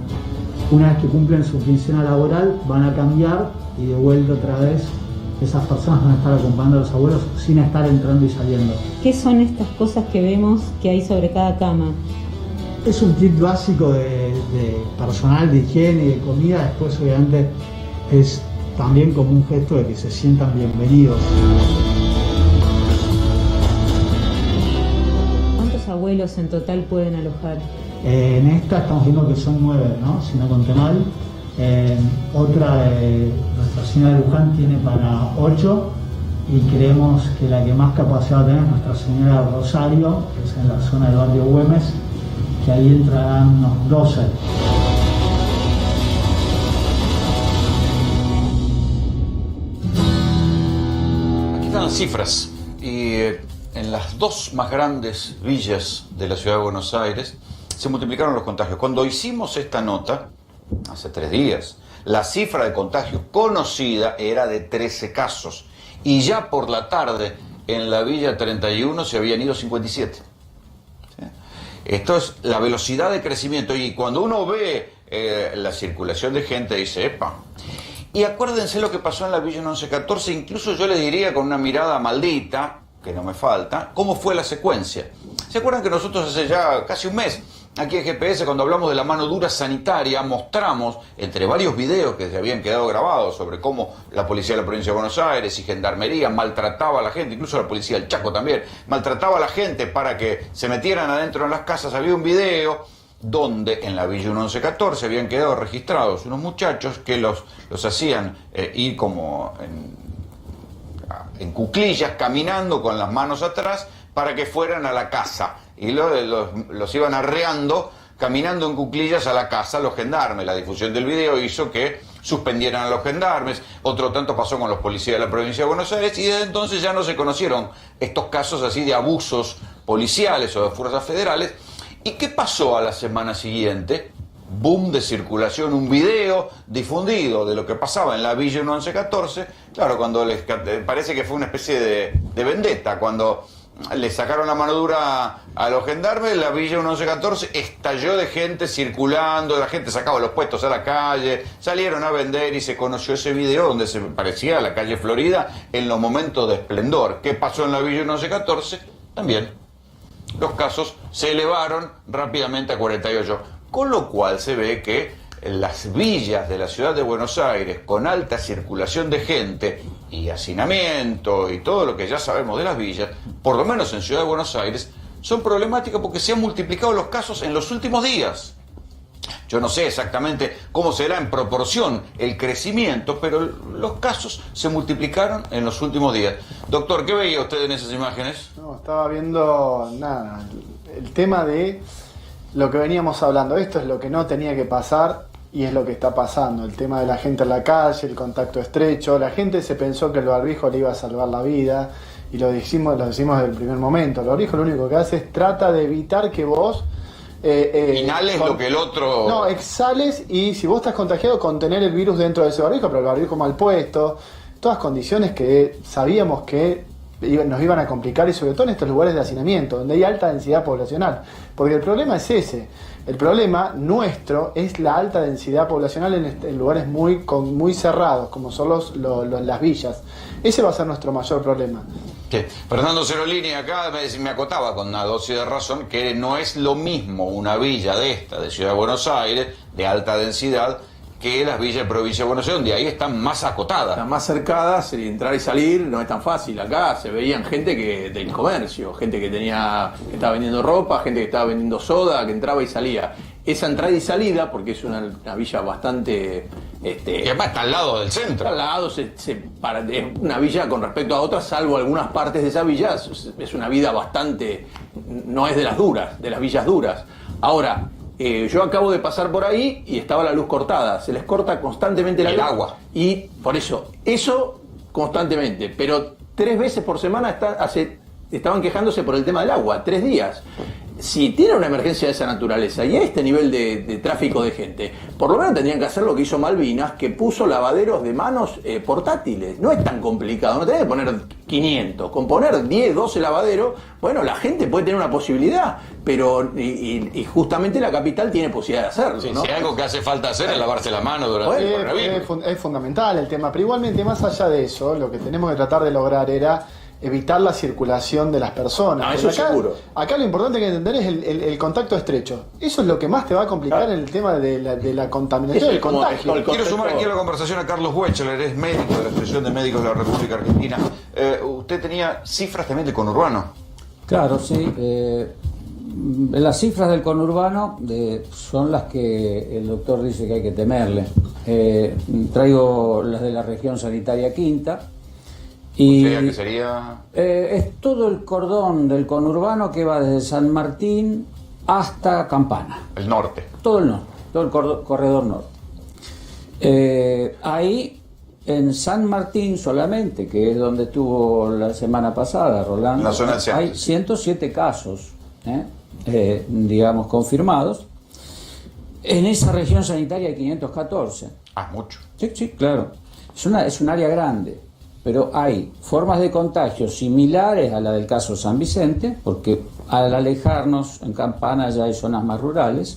una vez que cumplen su quincena laboral van a cambiar y de vuelta otra vez esas personas van a estar acompañando a los abuelos sin estar entrando y saliendo. ¿Qué son estas cosas que vemos que hay sobre cada cama? Es un kit básico de personal, de higiene y de comida. Después, obviamente, es también como un gesto de que se sientan bienvenidos. ¿Cuántos abuelos en total pueden alojar? En esta estamos viendo que son 9, ¿no? Si no conté mal. Otra de Nuestra Señora de Luján tiene para 8, y creemos que la que más capacidad va a tener es Nuestra Señora de Rosario, que es en la zona del barrio Güemes, que ahí entrarán unos 12. Aquí están las cifras, y en las 2 más grandes villas de la ciudad de Buenos Aires se multiplicaron los contagios. Cuando hicimos esta nota, hace 3 días, la cifra de contagios conocida era de 13 casos, y ya por la tarde en la Villa 31 se habían ido 57. ¿Sí? Esto es la velocidad de crecimiento, y cuando uno ve la circulación de gente dice, ¡epa! Y acuérdense lo que pasó en la Villa 1114, incluso yo les diría con una mirada maldita, que no me falta, cómo fue la secuencia. ¿Se acuerdan que nosotros hace ya casi un mes, aquí en GPS, cuando hablamos de la mano dura sanitaria, mostramos, entre varios videos que se habían quedado grabados, sobre cómo la policía de la provincia de Buenos Aires y Gendarmería maltrataba a la gente, incluso la policía del Chaco también, maltrataba a la gente para que se metieran adentro en las casas? Había un video donde en la Villa 1114 habían quedado registrados unos muchachos que los hacían ir como en cuclillas, caminando con las manos atrás para que fueran a la casa, y los iban arreando caminando en cuclillas a la casa los gendarmes. La difusión del video hizo que suspendieran a los gendarmes. Otro tanto pasó con los policías de la provincia de Buenos Aires, y desde entonces ya no se conocieron estos casos así de abusos policiales o de fuerzas federales. ¿Y qué pasó a la semana siguiente? Boom de circulación, un video difundido de lo que pasaba en la Villa 1114. Claro, cuando parece que fue una especie de vendetta, cuando le sacaron la mano dura a los gendarmes, la Villa 1114 estalló de gente circulando, la gente sacaba los puestos a la calle, salieron a vender, y se conoció ese video donde se parecía a la calle Florida en los momentos de esplendor. ¿Qué pasó en la Villa 1114? También los casos se elevaron rápidamente a 48, con lo cual se ve que las villas de la ciudad de Buenos Aires, con alta circulación de gente y hacinamiento y todo lo que ya sabemos de las villas, por lo menos en Ciudad de Buenos Aires, son problemáticas porque se han multiplicado los casos en los últimos días. Yo no sé exactamente cómo será en proporción el crecimiento, pero los casos se multiplicaron en los últimos días. Doctor, ¿qué veía usted en esas imágenes? No, estaba viendo nada, el tema de lo que veníamos hablando. Esto es lo que no tenía que pasar y es lo que está pasando. El tema de la gente en la calle, el contacto estrecho. La gente se pensó que el barbijo le iba a salvar la vida, y lo decimos desde el primer momento. El barbijo lo único que hace es trata de evitar que vos inhales lo que el otro... No, exhales, y si vos estás contagiado, contener el virus dentro de ese barbijo, pero el barbijo mal puesto, todas condiciones que sabíamos que nos iban a complicar, y sobre todo en estos lugares de hacinamiento, donde hay alta densidad poblacional. Porque el problema es ese. El problema nuestro es la alta densidad poblacional en lugares muy cerrados, como son las villas. Ese va a ser nuestro mayor problema. Sí. Fernando Cerolini acá me acotaba con una dosis de razón que no es lo mismo una villa de Ciudad de Buenos Aires, de alta densidad, que las villas de provincia de Buenos Aires, donde ahí están más acotadas. Están más cercadas, entrar y salir no es tan fácil. Acá se veían gente del comercio, gente que estaba vendiendo ropa, gente que estaba vendiendo soda, que entraba y salía. Esa entrada y salida, porque es una villa bastante... y además está al lado del centro. Está al lado, es una villa con respecto a otras, salvo algunas partes de esa villa, es una vida bastante... no es de las duras, de las villas duras. Ahora, yo acabo de pasar por ahí y estaba la luz cortada. Se les corta constantemente la luz. El agua. Y por eso constantemente. Pero 3 veces por semana estaban quejándose por el tema del agua, 3 días. Si tiene una emergencia de esa naturaleza y a este nivel de tráfico de gente, por lo menos tendrían que hacer lo que hizo Malvinas, que puso lavaderos de manos portátiles. No es tan complicado, no tenés que poner 500. Con poner 10, 12 lavaderos, bueno, la gente puede tener una posibilidad, pero y justamente la capital tiene posibilidad de hacerlo, sí, ¿no? Si algo que hace falta hacer es lavarse la mano durante el coronavirus. Es fundamental el tema, pero igualmente, más allá de eso, lo que tenemos que tratar de lograr era evitar la circulación de las personas. No, eso seguro. Acá lo importante que entender es el contacto estrecho. Eso es lo que más te va a complicar en el tema de la contaminación, del contagio. Quiero sumar aquí a la conversación a Carlos Wechler, es médico de la Asociación de Médicos de la República Argentina. Usted tenía cifras también de conurbano. Claro, sí. Las cifras del conurbano son las que el doctor dice que hay que temerle. Traigo las de la región sanitaria quinta. Y ¿qué sería? Es todo el cordón del conurbano que va desde San Martín hasta Campana. El norte. Todo el norte, todo el corredor norte. Ahí, en San Martín solamente, que es donde estuvo la semana pasada Rolando, la zona de hay 107 casos, digamos, confirmados. En esa región sanitaria hay 514. Ah, mucho. Sí, claro. Es un área grande. Pero hay formas de contagio similares a la del caso San Vicente, porque al alejarnos en Campana ya hay zonas más rurales,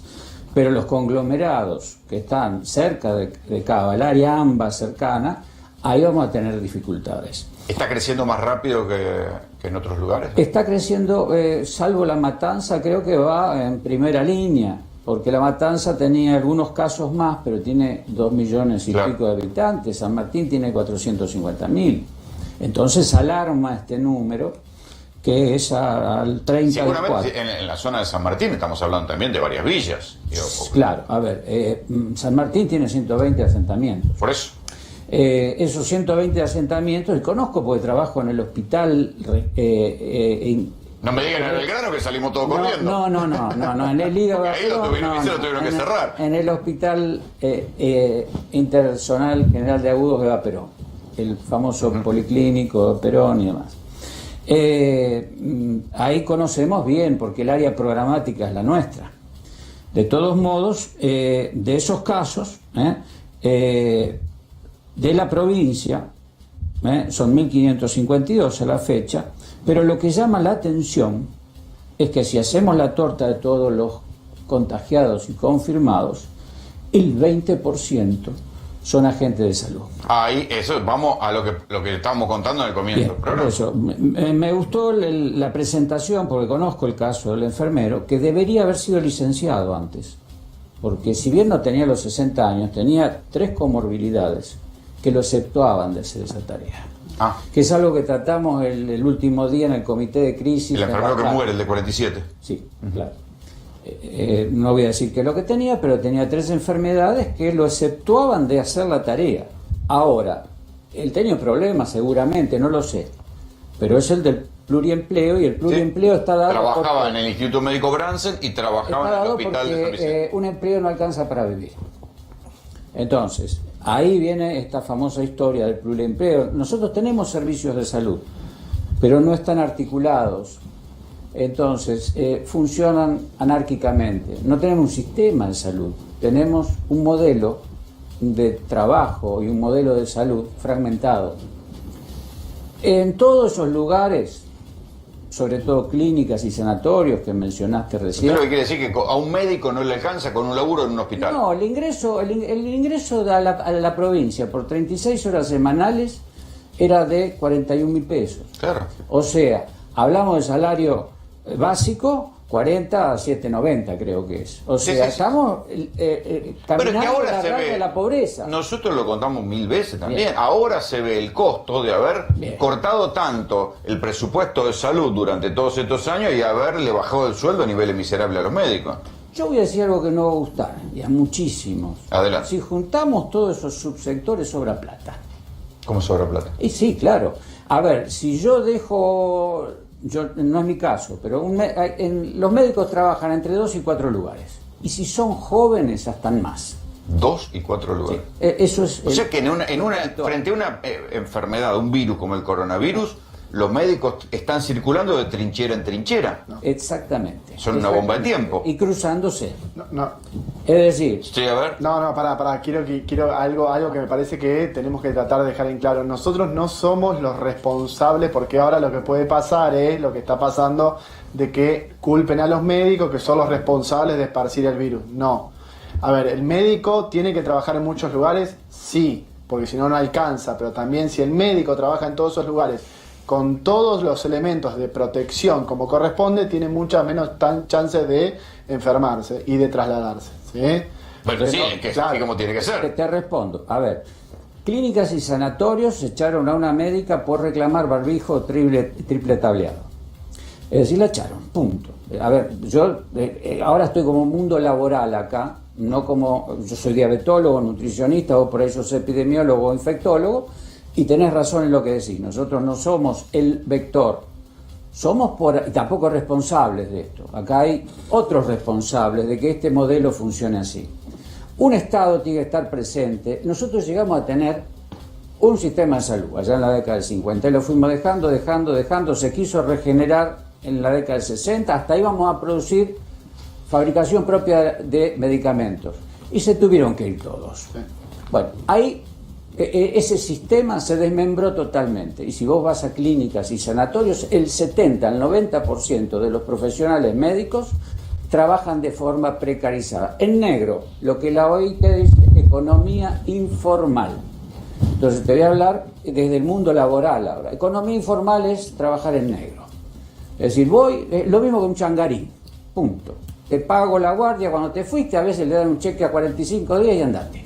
pero los conglomerados que están cerca de Cava, el área AMBA cercana, ahí vamos a tener dificultades. ¿Está creciendo más rápido que en otros lugares? Está creciendo, salvo La Matanza, creo que va en primera línea, porque La Matanza tenía algunos casos más, pero tiene 2 millones y pico de habitantes. San Martín tiene 450.000. Entonces alarma este número, que es al 30 del 4. Seguramente en la zona de San Martín estamos hablando también de varias villas. Claro, a ver, San Martín tiene 120 asentamientos. Por eso. Esos 120 asentamientos, y conozco porque trabajo en el hospital. No me digan en Belgrano que salimos todos corriendo. No, en el hígado. Ahí lo tuvieron que cerrar. En el hospital Interzonal General de Agudos de Eva Perón, el famoso policlínico de Perón y demás. Ahí conocemos bien porque el área programática es la nuestra. De todos modos, de esos casos de la provincia, son 1552 a la fecha, pero lo que llama la atención es que si hacemos la torta de todos los contagiados y confirmados, el 20% son agentes de salud. Ahí, eso, vamos a lo que estábamos contando en el comienzo del programa. Por eso, me gustó la presentación porque conozco el caso del enfermero, que debería haber sido licenciado antes, porque si bien no tenía los 60 años, tenía 3 comorbilidades que lo exceptuaban de hacer esa tarea. Que es algo que tratamos el último día en el comité de crisis. El enfermero que muere, el de 47. Sí, claro. No voy a decir qué es lo que tenía, pero tenía 3 enfermedades que lo exceptuaban de hacer la tarea. Ahora, él tenía problemas seguramente, no lo sé, pero es el del pluriempleo, y el pluriempleo está dado. Trabajaba en el Instituto Médico Bransen y trabajaba en el Hospital de San Vicente. Un empleo no alcanza para vivir. Entonces, ahí viene esta famosa historia del pluriempleo. Nosotros tenemos servicios de salud, pero no están articulados. Entonces, funcionan anárquicamente. No tenemos un sistema de salud, tenemos un modelo de trabajo y un modelo de salud fragmentado. En todos esos lugares, sobre todo clínicas y sanatorios que mencionaste recién. ¿Pero qué quiere decir? ¿Que a un médico no le alcanza con un laburo en un hospital? No, el ingreso a la provincia por 36 horas semanales era de 41.000 pesos. Claro. O sea, hablamos de salario básico, 40 a 7.90 creo que es. O sea, estamos caminando la raya de la pobreza. Nosotros lo contamos 1000 veces también. Bien. Ahora se ve el costo de haber cortado tanto el presupuesto de salud durante todos estos años y haberle bajado el sueldo a niveles miserables a los médicos. Yo voy a decir algo que no va a gustar, y a muchísimos. Adelante. Si juntamos todos esos subsectores, sobra plata. ¿Cómo sobra plata? Y sí, claro. A ver, si yo dejo... no es mi caso, pero los médicos trabajan entre 2 y 4 lugares. Y si son jóvenes, hasta más. 2 y 4 lugares. Sí, eso es. O sea que frente a una enfermedad, un virus como el coronavirus, los médicos están circulando de trinchera en trinchera. No. Exactamente. Son una bomba de tiempo. Y cruzándose. No. Es decir... Sí, a ver. No, pará. Quiero algo que me parece que tenemos que tratar de dejar en claro. Nosotros no somos los responsables, porque ahora lo que puede pasar es lo que está pasando, de que culpen a los médicos, que son los responsables de esparcir el virus. No. A ver, ¿el médico tiene que trabajar en muchos lugares? Sí, porque si no, no alcanza. Pero también si el médico trabaja en todos esos lugares con todos los elementos de protección como corresponde, tiene muchas menos chances de enfermarse y de trasladarse. ¿Sí? Bueno, sí, que claro, así como tiene que ser. Te respondo. A ver, clínicas y sanatorios echaron a una médica por reclamar barbijo triple tableado. Es decir, la echaron, punto. A ver, yo ahora estoy como mundo laboral acá, no como... Yo soy diabetólogo, nutricionista, o por eso soy epidemiólogo o infectólogo, y tenés razón en lo que decís. Nosotros no somos el vector, somos tampoco responsables de esto. Acá hay otros responsables de que este modelo funcione así. Un Estado tiene que estar presente. Nosotros llegamos a tener un sistema de salud allá en la década del 50 y lo fuimos dejando, se quiso regenerar en la década del 60, hasta íbamos a producir fabricación propia de medicamentos y se tuvieron que ir todos. Bueno, ahí ese sistema se desmembró totalmente, y si vos vas a clínicas y sanatorios, el 70 al 90% de los profesionales médicos trabajan de forma precarizada. En negro, lo que la OIT dice, economía informal. Entonces te voy a hablar desde el mundo laboral ahora. Economía informal es trabajar en negro. Es decir, lo mismo que un changarín, punto. Te pago la guardia cuando te fuiste, a veces le dan un cheque a 45 días y andate.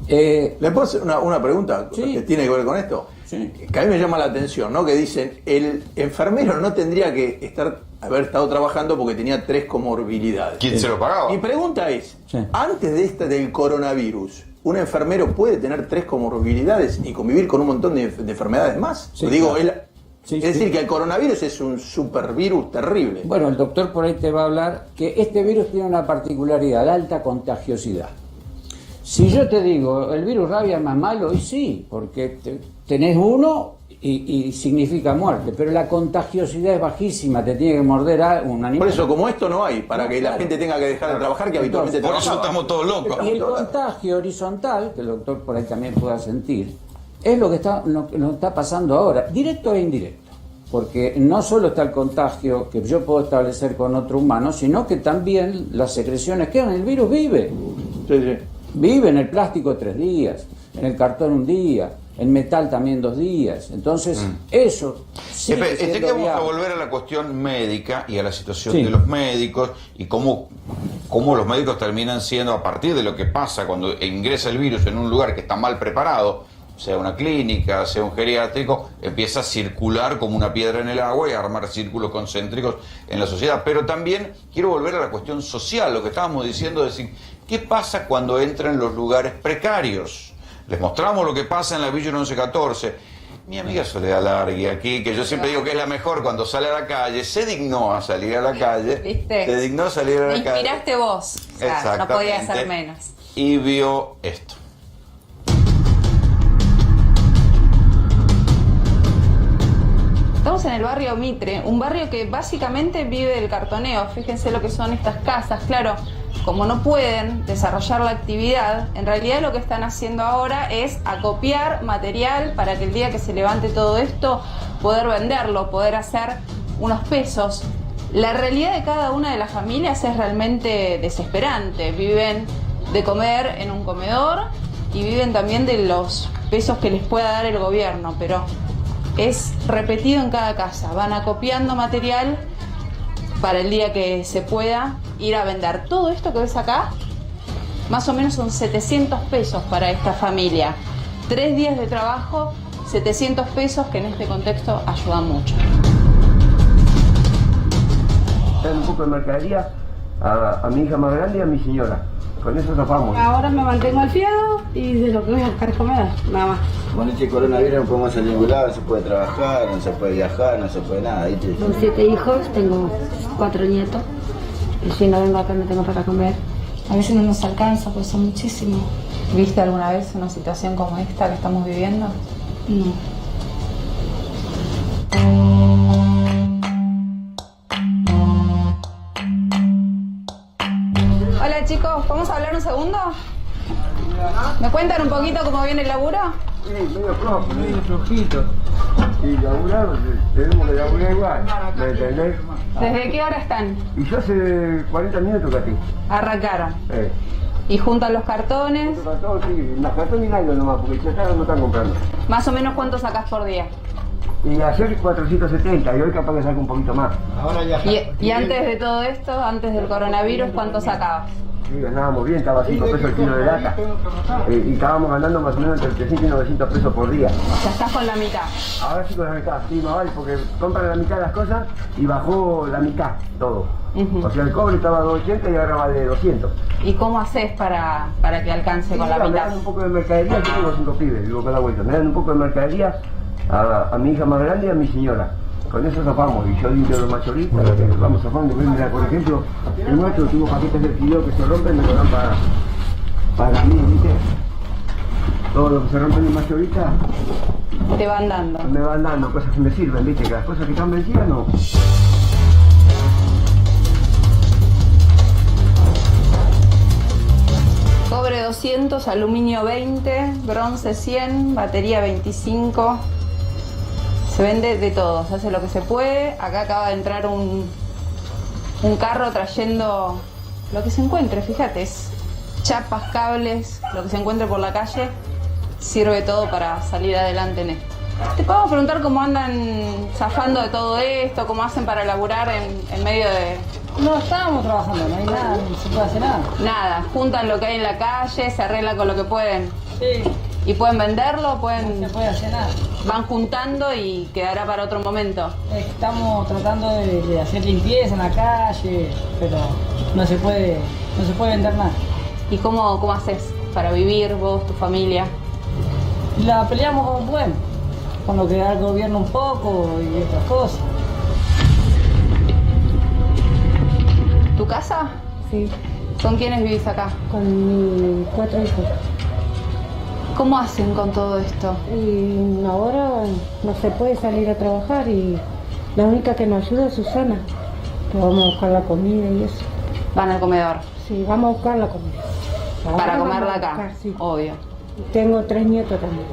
¿Le puedo hacer una pregunta que tiene que ver con esto? que a mí me llama la atención, ¿no? Que dicen, el enfermero no tendría que haber estado trabajando porque tenía 3 comorbilidades. ¿Quién se lo pagaba? Mi pregunta es, antes del coronavirus, ¿un enfermero puede tener 3 comorbilidades y convivir con un montón de enfermedades más? Sí, Digo, claro. es decir, que el coronavirus es un supervirus terrible. Bueno, el doctor por ahí te va a hablar que este virus tiene una particularidad, la alta contagiosidad. Si yo te digo, el virus rabia es más malo, y sí, porque tenés uno y significa muerte, pero la contagiosidad es bajísima, te tiene que morder a un animal. Por eso, como esto no hay, para que la gente tenga que dejar de trabajar, que habitualmente por eso trabajaba. estamos todos locos. Y el contagio horizontal, que el doctor por ahí también pueda sentir, es lo que nos está pasando ahora, directo e indirecto. Porque no solo está el contagio que yo puedo establecer con otro humano, sino que también las secreciones quedan. El virus vive. Vive en el plástico 3 días, en el cartón 1 día, en metal también 2 días. Entonces, eso sí que vamos a volver a la cuestión médica y a la situación de los médicos y cómo los médicos terminan siendo, a partir de lo que pasa cuando ingresa el virus en un lugar que está mal preparado, sea una clínica, sea un geriátrico, empieza a circular como una piedra en el agua y a armar círculos concéntricos en la sociedad. Pero también quiero volver a la cuestión social, lo que estábamos diciendo, decir, ¿qué pasa cuando entran en los lugares precarios? Les mostramos lo que pasa en la Villa 1114. Mi amiga Soledad Largui aquí, que yo siempre digo que es la mejor cuando sale a la calle, se dignó a salir a la calle. ¿Viste? Se dignó a salir a la calle. Me inspiraste vos, o sea, no podía ser menos. Y vio esto. Estamos en el barrio Mitre, un barrio que básicamente vive del cartoneo. Fíjense lo que son estas casas. Claro, como no pueden desarrollar la actividad, en realidad lo que están haciendo ahora es acopiar material para que el día que se levante todo esto, poder venderlo, poder hacer unos pesos. La realidad de cada una de las familias es realmente desesperante. Viven de comer en un comedor y viven también de los pesos que les pueda dar el gobierno, pero es repetido en cada casa. Van acopiando material para el día que se pueda ir a vender. Todo esto que ves acá, más o menos son 700 pesos para esta familia. 3 días de trabajo, 700 pesos que en este contexto ayudan mucho. Un poco de mercadería a mi hija más grande y a mi señora. Con eso tapamos. Ahora me mantengo al fiado y de lo que voy a buscar es comer, nada más. Con este coronavirus no podemos salir a ningún lado, no se puede trabajar, no se puede viajar, no se puede nada. ¿Viste? Tengo 7 hijos, tengo 4 nietos. Y si no vengo acá no tengo para comer. A veces no nos alcanza, pues son muchísimos. ¿Viste alguna vez una situación como esta que estamos viviendo? No. Hola chicos, ¿podemos hablar un segundo? ¿Me cuentan un poquito cómo viene el laburo? Sí, medio flojito. Y laburar, tenemos que laburar igual, ¿me entendés? ¿Desde qué hora están? Y yo hace 40 minutos que aquí. Arrancaron. ¿Y juntan los cartones? Los cartones, sí, los cartones y nylon nomás, porque ya no están comprando. ¿Más o menos cuánto sacás por día? Y ayer 470 y hoy capaz que saco un poquito más. Ahora ya. ¿Y antes de todo esto, antes del coronavirus, cuánto sacabas? Sí, ganábamos bien, estaba a 5 pesos el kilo de lata. Y estábamos ganando más o menos entre 300 y 900 pesos por día. Ya estás con la mitad. Ahora sí con la mitad, sí, más vale, porque compran la mitad de las cosas y bajó la mitad todo. O sea, el cobre estaba a 280 y ahora vale 200. ¿Y cómo haces para que alcance con la mitad? Me dan un poco de mercadería, yo tengo 5 pibes, vivo cada vuelta. Me dan un poco de mercadería a mi hija más grande y a mi señora. Con eso zafamos, y yo limpio los mayoristas, vamos zafando. Mira, por ejemplo, el nuestro tuvo paquetes de fideo que se rompen, me lo dan para mí, ¿viste? Todo lo que se rompen en mayorista te van dando. Me van dando cosas que me sirven, ¿viste? Que las cosas que están vencidas no. Cobre 200, aluminio 20, bronce 100, batería 25. Se vende de todo, se hace lo que se puede. Acá acaba de entrar un carro trayendo lo que se encuentre, fíjate, es chapas, cables, lo que se encuentre por la calle, sirve todo para salir adelante en esto. ¿Te podemos preguntar cómo andan zafando de todo esto? ¿Cómo hacen para laburar en medio de...? No estábamos trabajando, no hay nada, no se puede hacer nada. Nada, juntan lo que hay en la calle, se arreglan con lo que pueden. Sí. ¿Y pueden venderlo? No se puede hacer nada. Van juntando y quedará para otro momento. Estamos tratando de hacer limpieza en la calle, pero no se puede vender nada. ¿Y cómo haces para vivir vos, tu familia? La peleamos como podemos, con lo que da el gobierno un poco y otras cosas. ¿Tu casa? Sí. ¿Con quiénes vivís acá? Con mis 4 hijos. ¿Cómo hacen con todo esto? Y ahora no se puede salir a trabajar y la única que nos ayuda es Susana, que vamos a buscar la comida y eso. ¿Van al comedor? Sí, vamos a buscar la comida. Para Ahora comerla vamos a acá, buscar, sí. obvio. Tengo 3 nietos también.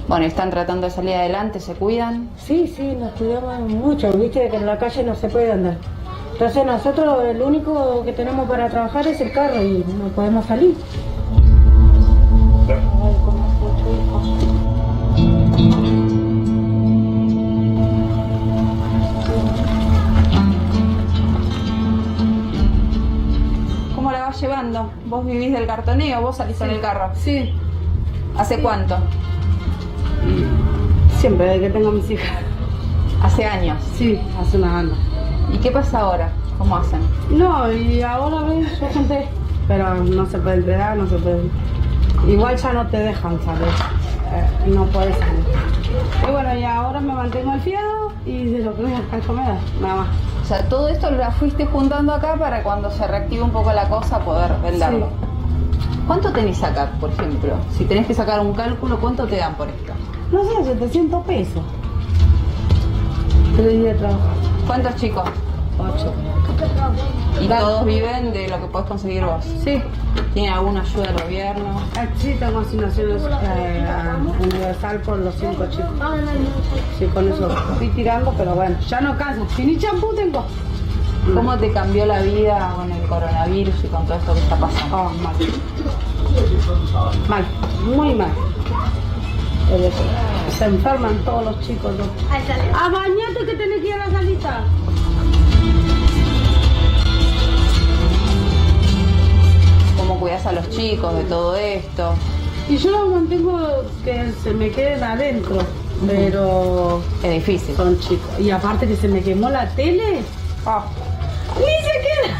Bueno, ¿están tratando de salir adelante? ¿Se cuidan? Sí, nos cuidamos mucho, viste que en la calle no se puede andar. Entonces nosotros lo único que tenemos para trabajar es el carro y no podemos salir. ¿Cómo la vas llevando? ¿Vos vivís del cartoneo? ¿Vos salís en el carro? Sí. ¿Hace cuánto? Siempre, desde que tengo mis hijas. ¿Hace años? Sí, hace una banda. ¿Y qué pasa ahora? ¿Cómo hacen? No, y ahora ves, yo junté, pero no se puede entregar, no se puede. Igual ya no te dejan salir, no puedes salir. Y bueno, y ahora me mantengo al fiado y de lo que voy a comer, nada más. O sea, todo esto lo fuiste juntando acá para cuando se reactive un poco la cosa poder venderlo. Sí. ¿Cuánto tenés acá, por ejemplo? Si tenés que sacar un cálculo, ¿cuánto te dan por esto? No sé, 700 pesos. 3 días de trabajo. ¿Cuántos chicos? 8. ¿Y todos viven de lo que podés conseguir vos? Sí. ¿Tiene alguna ayuda del gobierno? Sí, tengo asignación universal por los 5 chicos. Sí, con eso estoy tirando, pero bueno, ya no canso. Si ni champú tengo. ¿Cómo te cambió la vida con el coronavirus y con todo esto que está pasando? Oh, mal. Mal, muy mal. Se enferman todos los chicos, ¿no? ¡A bañate que tenés que ir a la salita! ¿Cómo cuidás a los chicos de todo esto? Y yo los mantengo que se me queden adentro, pero... Es difícil. Son chicos. Y aparte que se me quemó la tele, ¡ni se queda!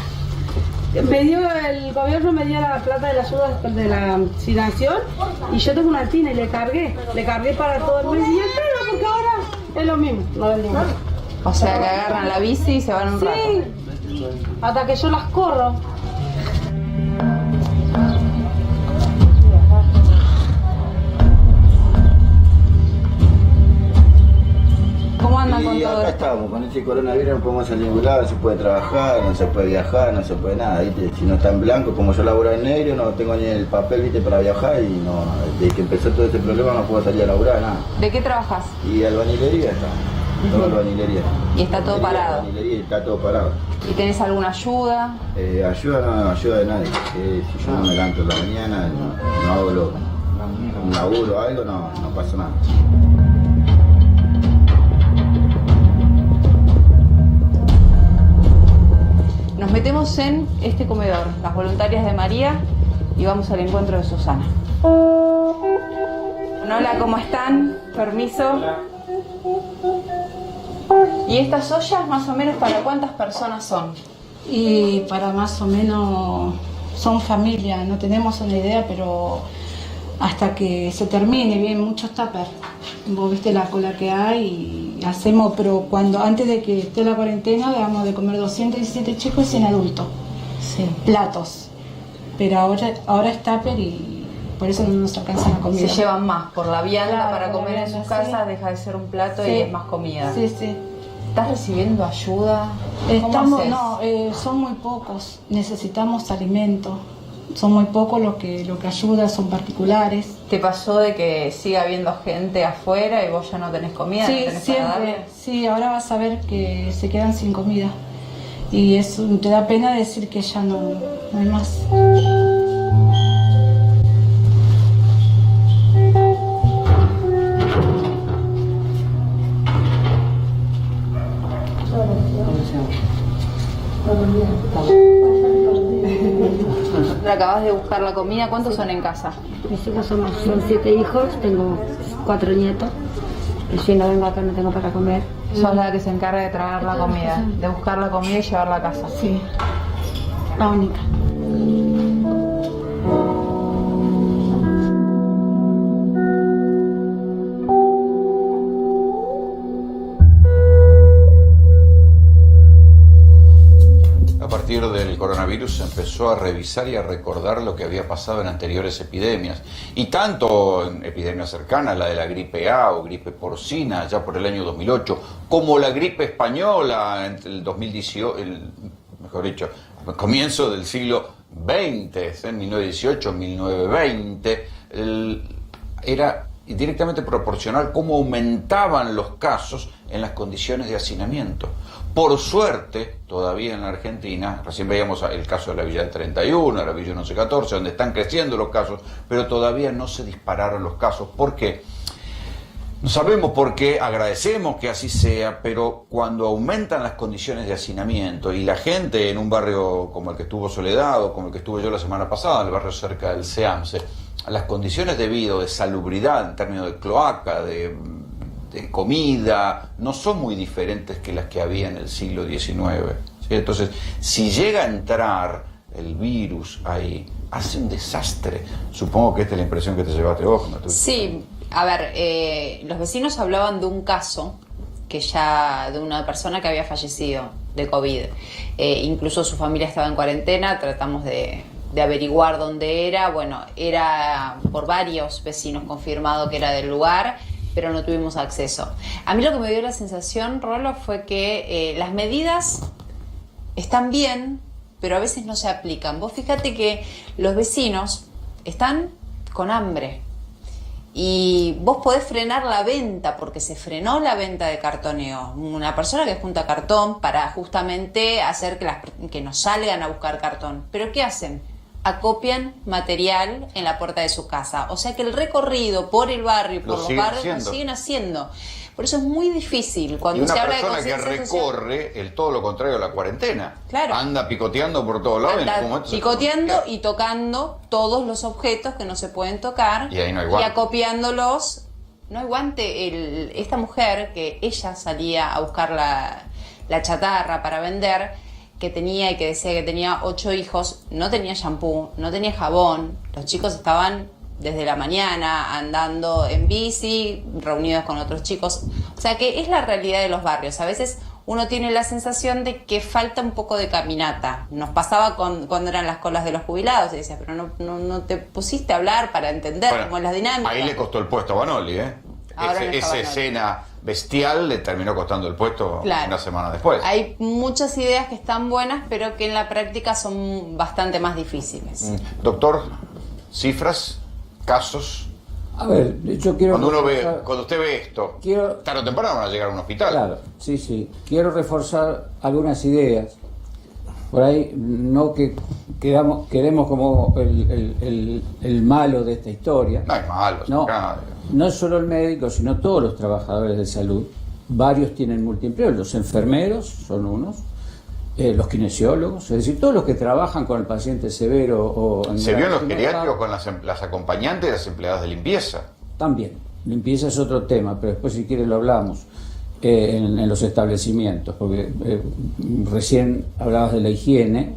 El gobierno me dio la plata de la ayuda de la asignación y yo tengo una tina y le cargué para todo el mes y espero porque ahora es lo mismo, no vendimos. O sea que agarran la bici y se van un rato. Sí, hasta que yo las corro. ¿Cómo andan con y todo acá esto? estamos, con este coronavirus no podemos salir a ningún lado, no se puede trabajar, no se puede viajar, no se puede nada, ¿viste? Si no está en blanco, como yo laburo en negro, no tengo ni el papel, ¿viste? Para viajar y no, desde que empezó todo este problema no puedo salir a laburar, nada. ¿De qué trabajas? Y albañilería está, todo albañilería. ¿Y está todo parado? Albañilería, está todo parado. ¿Y tenés alguna ayuda? Ayuda no, ayuda de nadie. Si yo no me levanto en la mañana, no hago un laburo o algo, no pasa nada. Nos metemos en este comedor, las voluntarias de María, y vamos al encuentro de Susana. Hola, ¿cómo están? Permiso. ¿Y estas ollas más o menos para cuántas personas son? Y para más o menos son familia, no tenemos una idea, pero hasta que se termine, vienen muchos tuppers. Vos viste la cola que hay y hacemos, pero antes de que esté la cuarentena, le damos de comer 217 chicos y 100 adultos. Sí. Platos. Pero ahora es tupper y por eso no nos alcanza la comida. Se llevan más, por la vianda Claro, para comer en sus casas deja de ser un plato Sí. y es más comida. Sí, sí. ¿Estás recibiendo ayuda? ¿Cómo haces? Son muy pocos. Necesitamos alimento. Son muy pocos los que ayudan, son particulares. ¿Te pasó de que siga habiendo gente afuera y vos ya no tenés comida? Sí, ¿No tenés para siempre. darle? Sí, ahora vas a ver que se quedan sin comida. Y eso te da pena decir que ya no hay más. Sandra, acabas de buscar la comida. ¿Cuántos son en casa? Mis hijos son 7 hijos, tengo 4 nietos. Y si no vengo acá no tengo para comer. Sos la que se encarga de traer la comida, de buscar la comida y llevarla a casa. Sí, la única. A partir del coronavirus se empezó a revisar y a recordar lo que había pasado en anteriores epidemias. Y tanto en epidemias cercanas, la de la gripe A o gripe porcina, ya por el año 2008, como la gripe española entre el 2018, mejor dicho, el comienzo del siglo XX, en 1918, 1920, era directamente proporcional cómo aumentaban los casos en las condiciones de hacinamiento. Por suerte, todavía en la Argentina, recién veíamos el caso de la Villa del 31, la Villa 1114, donde están creciendo los casos, pero todavía no se dispararon los casos. ¿Por qué? No sabemos por qué, agradecemos que así sea, pero cuando aumentan las condiciones de hacinamiento y la gente en un barrio como el que estuvo Soledad o como el que estuve yo la semana pasada, en el barrio cerca del Seamse, las condiciones de vida, de salubridad en términos de cloaca, de comida, no son muy diferentes que las que había en el siglo XIX. ¿Sí? Entonces, si llega a entrar el virus ahí, hace un desastre. Supongo que esta es la impresión que te llevaste vos. ¿No? Sí, a ver, los vecinos hablaban de un caso de una persona que había fallecido de COVID. Incluso su familia estaba en cuarentena, tratamos de averiguar dónde era. Bueno, era por varios vecinos confirmado que era del lugar, pero no tuvimos acceso. A mí lo que me dio la sensación, Rolo, fue que las medidas están bien, pero a veces no se aplican. Vos fíjate que los vecinos están con hambre y vos podés frenar la venta, porque se frenó la venta de cartoneo. Una persona que junta cartón para justamente hacer que nos salgan a buscar cartón. ¿Pero qué hacen? Acopian material en la puerta de su casa. O sea que el recorrido por el barrio y por los barrios lo siguen haciendo. Por eso es muy difícil cuando se habla de conciencia social. Una persona que recorre el todo lo contrario a la cuarentena. Claro. Anda picoteando por todos lados. Anda picoteando y tocando todos los objetos que no se pueden tocar. Y ahí no hay guante. Y acopiándolos. No hay guante. Esta mujer, que ella salía a buscar la chatarra para vender, que tenía y que decía que tenía 8 hijos, no tenía shampoo, no tenía jabón. Los chicos estaban desde la mañana andando en bici, reunidos con otros chicos. O sea que es la realidad de los barrios. A veces uno tiene la sensación de que falta un poco de caminata. Nos pasaba cuando eran las colas de los jubilados y decías, pero no te pusiste a hablar para entender cómo es la dinámica. Ahí le costó el puesto a Banoli, ¿eh? Esa escena bestial le terminó costando el puesto una semana después. Hay muchas ideas que están buenas, pero que en la práctica son bastante más difíciles. Doctor, cifras, casos. A ver, yo quiero... Cuando usted ve esto, tarde o temprano van a llegar a un hospital. Claro, sí. Quiero reforzar algunas ideas. Por ahí no que quedemos como el malo de esta historia. No hay malos. No solo el médico, sino todos los trabajadores de salud. Varios tienen multiempleo. Los enfermeros son unos, los kinesiólogos, es decir, todos los que trabajan con el paciente severo. Se vio en los geriátricos con las acompañantes y las empleadas de limpieza. También. Limpieza es otro tema, pero después si quiere lo hablamos. En los establecimientos, porque recién hablabas de la higiene,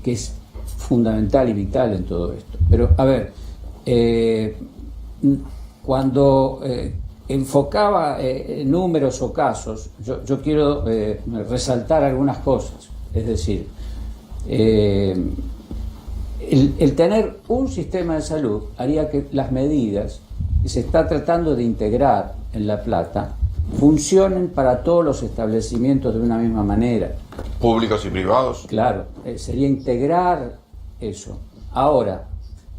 que es fundamental y vital en todo esto. Pero, a ver, cuando enfocaba números o casos, yo quiero resaltar algunas cosas. Es decir, el tener un sistema de salud haría que las medidas que se está tratando de integrar en La Plata funcionen para todos los establecimientos de una misma manera. ¿Públicos y privados? Claro, sería integrar eso. Ahora,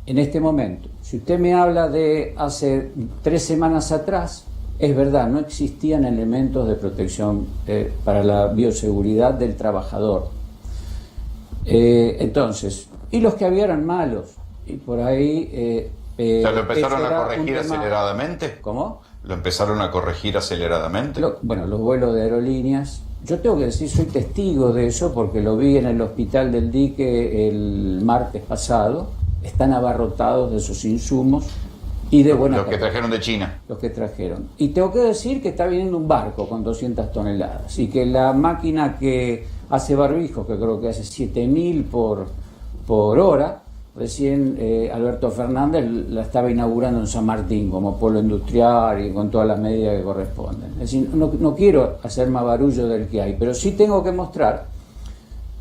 en este momento, si usted me habla de hace 3 semanas atrás, es verdad, no existían elementos de protección para la bioseguridad del trabajador. Entonces, y los que había eran malos, y por ahí... ¿Se lo empezaron a corregir aceleradamente? ¿Cómo? lo empezaron a corregir aceleradamente. Bueno, los vuelos de aerolíneas, yo tengo que decir, soy testigo de eso porque lo vi en el hospital del Dique el martes pasado. Están abarrotados de sus insumos y de buena Los que calidad. trajeron de China. Los que trajeron. Y tengo que decir que está viniendo un barco con 200 toneladas y que la máquina que hace barbijos, que creo que hace 7.000 por hora, recién Alberto Fernández la estaba inaugurando en San Martín como polo industrial y con todas las medidas que corresponden. Es decir, no quiero hacer más barullo del que hay, pero sí tengo que mostrar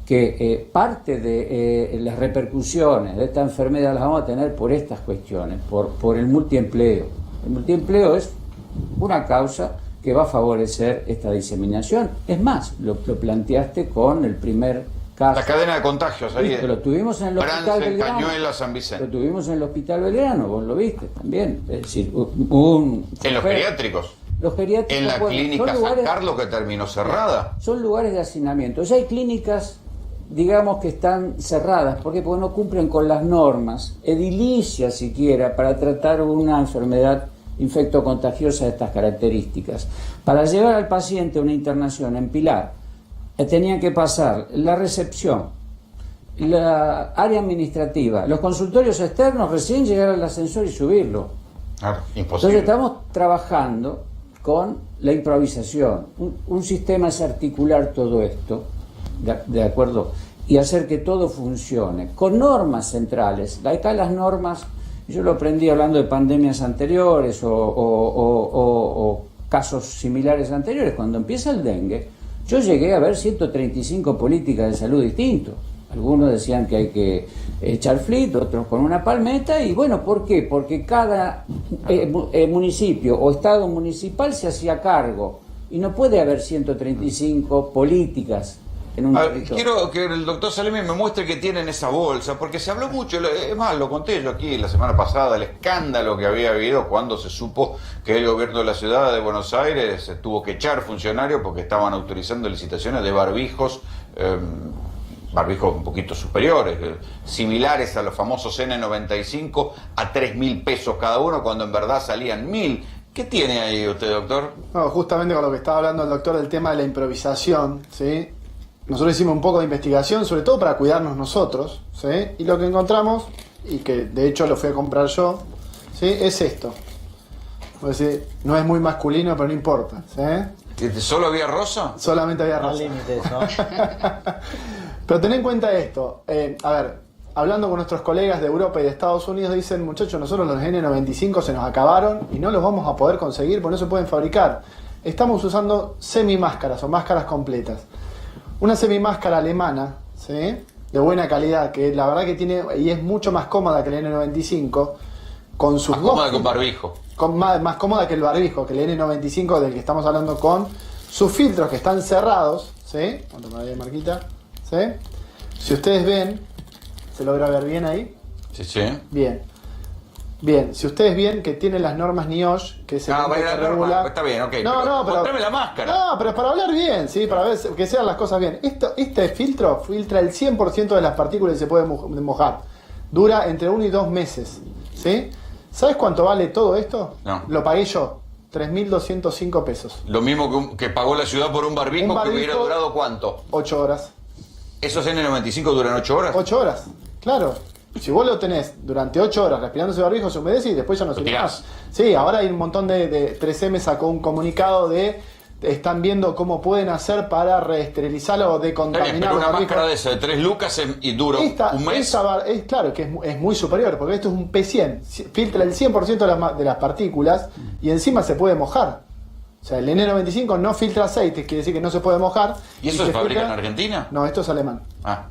que parte de las repercusiones de esta enfermedad las vamos a tener por estas cuestiones, por el multiempleo. El multiempleo es una causa que va a favorecer esta diseminación. Es más, lo planteaste con el primer caso. La cadena de contagios ahí. Lo tuvimos en el Hospital Belgrano. Cañuelas, San Vicente. Lo tuvimos en el Hospital Belgrano, vos lo viste también. Es decir, En los geriátricos. Los geriátricos. En la clínica San Carlos, que terminó cerrada. Son lugares de hacinamiento. Ya hay clínicas, digamos, que están cerradas. ¿Por qué? Porque no cumplen con las normas edilicias siquiera para tratar una enfermedad infectocontagiosa de estas características. Para llevar al paciente a una internación en Pilar, tenían que pasar la recepción, la área administrativa, los consultorios externos, recién llegar al ascensor y subirlo. Claro, imposible. Entonces estamos trabajando con la improvisación. Un sistema es articular todo esto, de acuerdo, y hacer que todo funcione con normas centrales. Acá las normas, yo lo aprendí hablando de pandemias anteriores o casos similares anteriores. Cuando empieza el dengue, yo llegué a ver 135 políticas de salud distintos. Algunos decían que hay que echar flit, otros con una palmeta. Y bueno, ¿por qué? Porque cada municipio o estado municipal se hacía cargo. Y no puede haber 135 políticas en un territorio. Quiero que el doctor Salemi me muestre que tiene en esa bolsa, porque se habló mucho, es más, lo conté yo aquí la semana pasada, el escándalo que había habido cuando se supo que el gobierno de la ciudad de Buenos Aires tuvo que echar funcionarios porque estaban autorizando licitaciones de barbijos, barbijos un poquito superiores, similares a los famosos N95, a 3.000 pesos cada uno, cuando en verdad salían 1.000. ¿Qué tiene ahí usted, doctor? No, justamente con lo que estaba hablando el doctor del tema de la improvisación, ¿sí? Nosotros hicimos un poco de investigación, sobre todo para cuidarnos nosotros, ¿sí? Y lo que encontramos, y que de hecho lo fui a comprar yo, ¿sí? Es esto. Es decir, no es muy masculino, pero no importa, ¿sí? ¿Solo había rosa? Solamente había rosa. Pero ten en cuenta esto. A ver, hablando con nuestros colegas de Europa y de Estados Unidos, dicen, muchachos, nosotros los N95 se nos acabaron y no los vamos a poder conseguir porque no se pueden fabricar. Estamos usando semimáscaras o máscaras completas. Una semimáscara alemana, ¿sí? De buena calidad, que la verdad que tiene, y es mucho más cómoda que el N95, con sus más cómoda que un barbijo. Más cómoda que el barbijo, que el N95 del que estamos hablando, con sus filtros que están cerrados, ¿sí? Vamos a tomar ahí, Marquita, ¿sí? Si ustedes ven, ¿se logra ver bien ahí? Sí, sí. Bien, si ustedes ven que tiene las normas NIOSH, que se regula. Está bien, ok. No, pero mostrame la máscara. No, pero para hablar bien, sí, para ver que sean las cosas bien. Este filtro filtra el 100% de las partículas y se puede mojar. Dura entre 1 y 2 meses, ¿sí? ¿Sabes cuánto vale todo esto? No. Lo pagué yo, 3.205 pesos. Lo mismo que pagó la ciudad por un barbijo que hubiera durado ¿cuánto? 8 horas. ¿Esos N95 duran 8 horas? 8 horas, claro. Si vos lo tenés durante 8 horas respirando ese barbijo, se humedece y después ya no se tira más. Sí, ahora hay un montón de 3M sacó un comunicado de están viendo cómo pueden hacer para reesterilizarlo o decontaminar. Pero una máscara de esa de 3 lucas y dura un mes. Claro que es muy superior, porque esto es un P100, filtra el 100% de las partículas y encima se puede mojar. O sea, el N95 no filtra aceite, quiere decir que no se puede mojar. ¿Y eso se fabrica en Argentina? No, esto es alemán. Ah.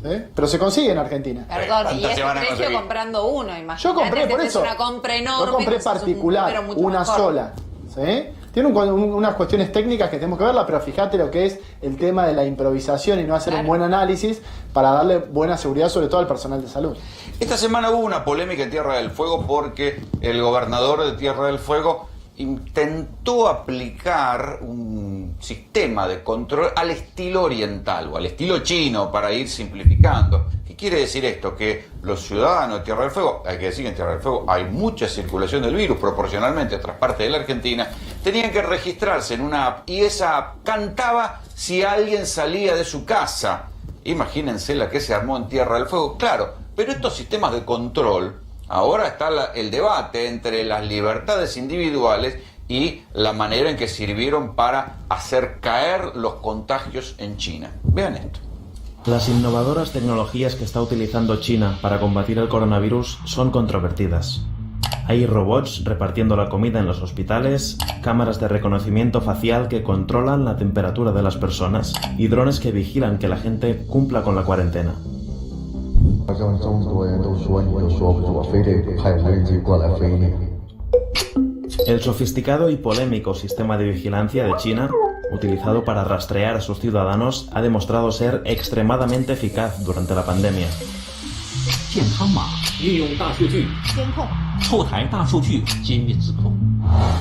¿Sí? Pero se consigue en Argentina. Perdón, y ese precio comprando uno, imagínate. Yo compré por eso. Una compra enorme. Yo compré particular, una sola. ¿Sí? Tiene unas cuestiones técnicas que tenemos que verla, pero fíjate lo que es el tema de la improvisación y no hacer un buen análisis para darle buena seguridad, sobre todo al personal de salud. Esta semana hubo una polémica en Tierra del Fuego porque el gobernador de Tierra del Fuego intentó aplicar un sistema de control al estilo oriental o al estilo chino, para ir simplificando. ¿Qué quiere decir esto? Que los ciudadanos de Tierra del Fuego, hay que decir que en Tierra del Fuego hay mucha circulación del virus proporcionalmente a otras partes de la Argentina, tenían que registrarse en una app y esa app cantaba si alguien salía de su casa. Imagínense la que se armó en Tierra del Fuego. Claro, pero estos sistemas de control, ahora está el debate entre las libertades individuales y la manera en que sirvieron para hacer caer los contagios en China. Vean esto. Las innovadoras tecnologías que está utilizando China para combatir el coronavirus son controvertidas. Hay robots repartiendo la comida en los hospitales, cámaras de reconocimiento facial que controlan la temperatura de las personas y drones que vigilan que la gente cumpla con la cuarentena. El sofisticado y polémico sistema de vigilancia de China, utilizado para rastrear a sus ciudadanos, ha demostrado ser extremadamente eficaz durante la pandemia.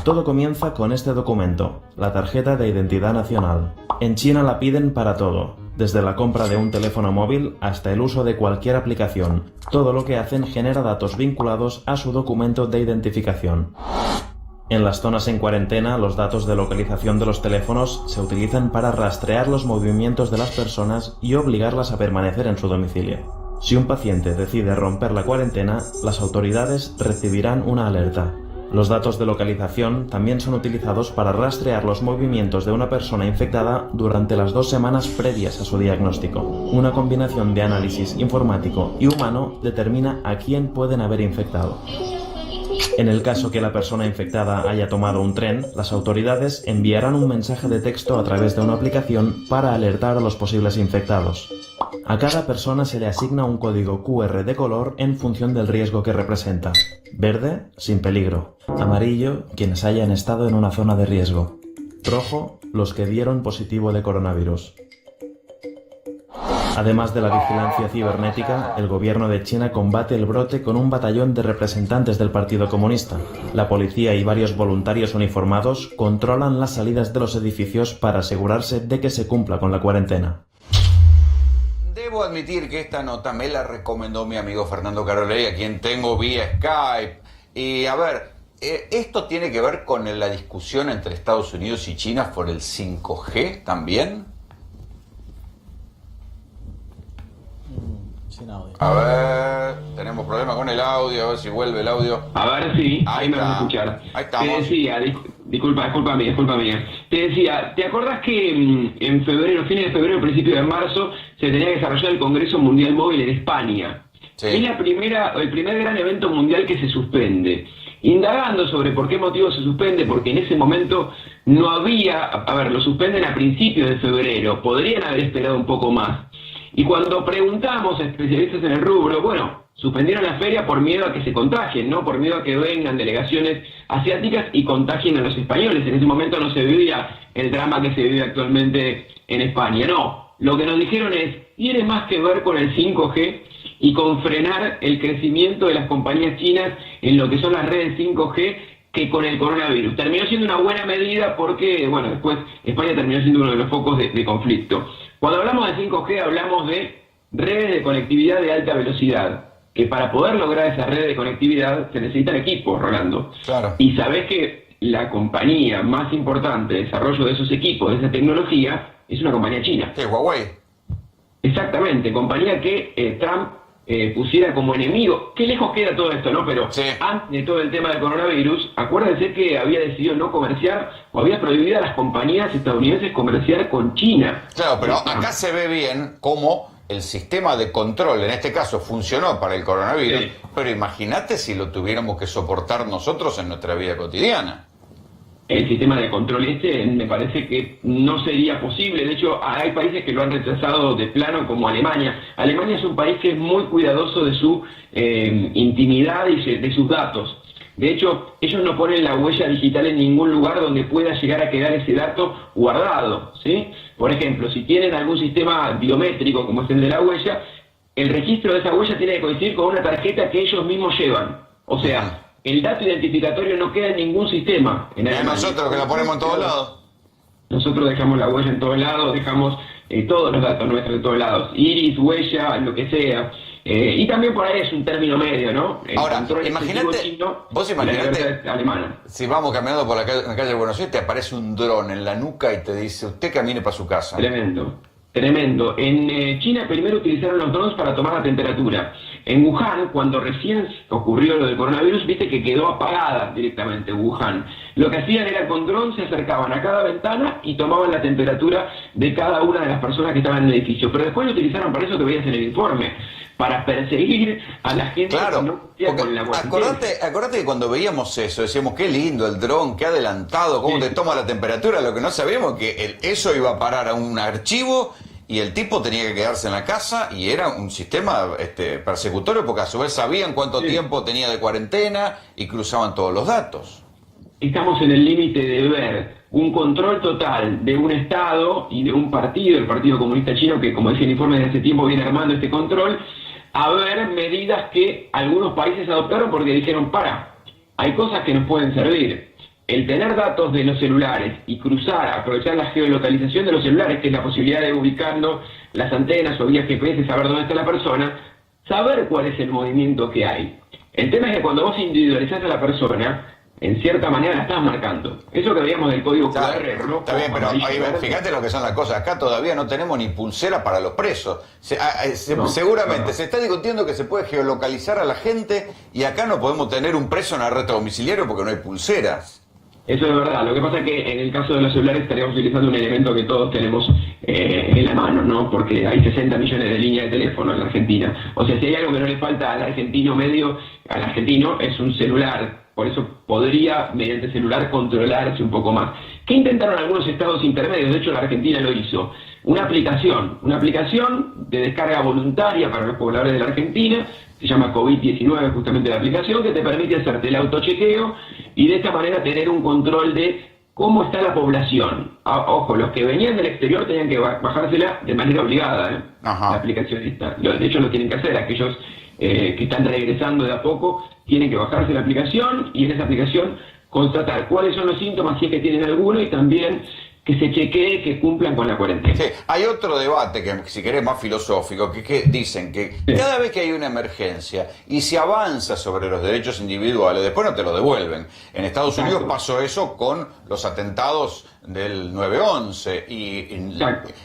Todo comienza con este documento, la tarjeta de identidad nacional. En China la piden para todo, desde la compra de un teléfono móvil hasta el uso de cualquier aplicación. Todo lo que hacen genera datos vinculados a su documento de identificación. En las zonas en cuarentena, los datos de localización de los teléfonos se utilizan para rastrear los movimientos de las personas y obligarlas a permanecer en su domicilio. Si un paciente decide romper la cuarentena, las autoridades recibirán una alerta. Los datos de localización también son utilizados para rastrear los movimientos de una persona infectada durante las 2 semanas previas a su diagnóstico. Una combinación de análisis informático y humano determina a quién pueden haber infectado. En el caso que la persona infectada haya tomado un tren, las autoridades enviarán un mensaje de texto a través de una aplicación para alertar a los posibles infectados. A cada persona se le asigna un código QR de color en función del riesgo que representa. Verde, sin peligro. Amarillo, quienes hayan estado en una zona de riesgo. Rojo, los que dieron positivo de coronavirus. Además de la vigilancia cibernética, el gobierno de China combate el brote con un batallón de representantes del Partido Comunista. La policía y varios voluntarios uniformados controlan las salidas de los edificios para asegurarse de que se cumpla con la cuarentena. Debo admitir que esta nota me la recomendó mi amigo Fernando Carolei, a quien tengo vía Skype. Y a ver, ¿esto tiene que ver con la discusión entre Estados Unidos y China por el 5G también? A ver, tenemos problemas con el audio, a ver si vuelve el audio. A ver, sí, ahí me vas a escuchar. Ahí estamos. Te decía, disculpa mía. Te decía, ¿te acordás que en febrero, fines de febrero, principio de marzo, se tenía que desarrollar el Congreso Mundial Móvil en España? Sí. Es el primer gran evento mundial que se suspende. Indagando sobre por qué motivo se suspende, porque en ese momento no había, lo suspenden a principios de febrero, podrían haber esperado un poco más. Y cuando preguntamos a especialistas en el rubro, bueno, suspendieron la feria por miedo a que se contagien, ¿no? Por miedo a que vengan delegaciones asiáticas y contagien a los españoles. En ese momento no se vivía el drama que se vive actualmente en España. No, lo que nos dijeron tiene más que ver con el 5G y con frenar el crecimiento de las compañías chinas en lo que son las redes 5G que con el coronavirus. Terminó siendo una buena medida porque, bueno, después España terminó siendo uno de los focos de conflicto. Cuando hablamos de 5G hablamos de redes de conectividad de alta velocidad, que para poder lograr esas redes de conectividad se necesitan equipos, Rolando. Claro. Y sabés que la compañía más importante de desarrollo de esos equipos, de esa tecnología, es una compañía china. Sí, Huawei. Exactamente, compañía que Trump pusiera como enemigo. Qué lejos queda todo esto, ¿no? Pero sí, antes de todo el tema del coronavirus, acuérdense que había decidido no comerciar o había prohibido a las compañías estadounidenses comerciar con China. Claro, pero acá se ve bien cómo el sistema de control, en este caso, funcionó para el coronavirus, sí, pero imagínate si lo tuviéramos que soportar nosotros en nuestra vida cotidiana. El sistema de control me parece que no sería posible. De hecho, hay países que lo han rechazado de plano, como Alemania. Alemania es un país que es muy cuidadoso de su intimidad y de sus datos. De hecho, ellos no ponen la huella digital en ningún lugar donde pueda llegar a quedar ese dato guardado, ¿sí? Por ejemplo, si tienen algún sistema biométrico, como es el de la huella, el registro de esa huella tiene que coincidir con una tarjeta que ellos mismos llevan. O sea, el dato identificatorio no queda en ningún sistema. En nosotros que la ponemos en todos lados. Nosotros dejamos la huella en todos lados, dejamos todos los datos nuestros en todos lados. Iris, huella, lo que sea. Y también por ahí es un término medio, ¿no? Ahora, imagínate, vos imaginate, si vamos caminando por la calle de Buenos Aires, te aparece un dron en la nuca y te dice, usted camine para su casa. Tremendo. En China primero utilizaron los drones para tomar la temperatura. En Wuhan, cuando recién ocurrió lo del coronavirus, viste que quedó apagada directamente Wuhan. Lo que hacían era con drones se acercaban a cada ventana y tomaban la temperatura de cada una de las personas que estaban en el edificio. Pero después lo utilizaron para eso que veías en el informe, para perseguir a la gente que no cumplía con la cuarentena. Acordate que cuando veíamos eso, decíamos, qué lindo el dron, qué adelantado, cómo te toma la temperatura. Lo que no sabíamos que eso iba a parar a un archivo y el tipo tenía que quedarse en la casa y era un sistema persecutorio porque a su vez sabían cuánto tiempo tenía de cuarentena y cruzaban todos los datos. Estamos en el límite de ver un control total de un Estado y de un partido, el Partido Comunista Chino, que como decía el informe desde hace tiempo viene armando este control, a ver medidas que algunos países adoptaron porque dijeron, hay cosas que nos pueden servir. El tener datos de los celulares y aprovechar la geolocalización de los celulares, que es la posibilidad de ubicando las antenas o vías GPS, saber dónde está la persona, saber cuál es el movimiento que hay. El tema es que cuando vos individualizás a la persona, en cierta manera la estás marcando. Eso que veíamos del código QR, ¿no? Está bien, pero fíjate lo que son las cosas. Acá todavía no tenemos ni pulsera para los presos. Seguramente se está discutiendo que se puede geolocalizar a la gente y acá no podemos tener un preso en arresto domiciliario porque no hay pulseras. Eso es verdad. Lo que pasa es que en el caso de los celulares estaríamos utilizando un elemento que todos tenemos en la mano, ¿no? Porque hay 60 millones de líneas de teléfono en la Argentina. O sea, si hay algo que no le falta al argentino es un celular. Por eso podría, mediante celular, controlarse un poco más. ¿Qué intentaron algunos estados intermedios? De hecho, la Argentina lo hizo. Una aplicación de descarga voluntaria para los pobladores de la Argentina, se llama COVID-19 justamente la aplicación, que te permite hacerte el autochequeo y de esta manera tener un control de cómo está la población. Ojo, los que venían del exterior tenían que bajársela de manera obligada, la aplicación esta. De hecho, lo tienen que hacer aquellos que están regresando de a poco, tienen que bajarse la aplicación y en esa aplicación constatar cuáles son los síntomas, si es que tienen alguno, y también que se chequee que cumplan con la cuarentena. Sí, hay otro debate que, si querés, más filosófico, que dicen que cada vez que hay una emergencia y se avanza sobre los derechos individuales, después no te lo devuelven. En Estados Unidos pasó eso con los atentados del 9/11 y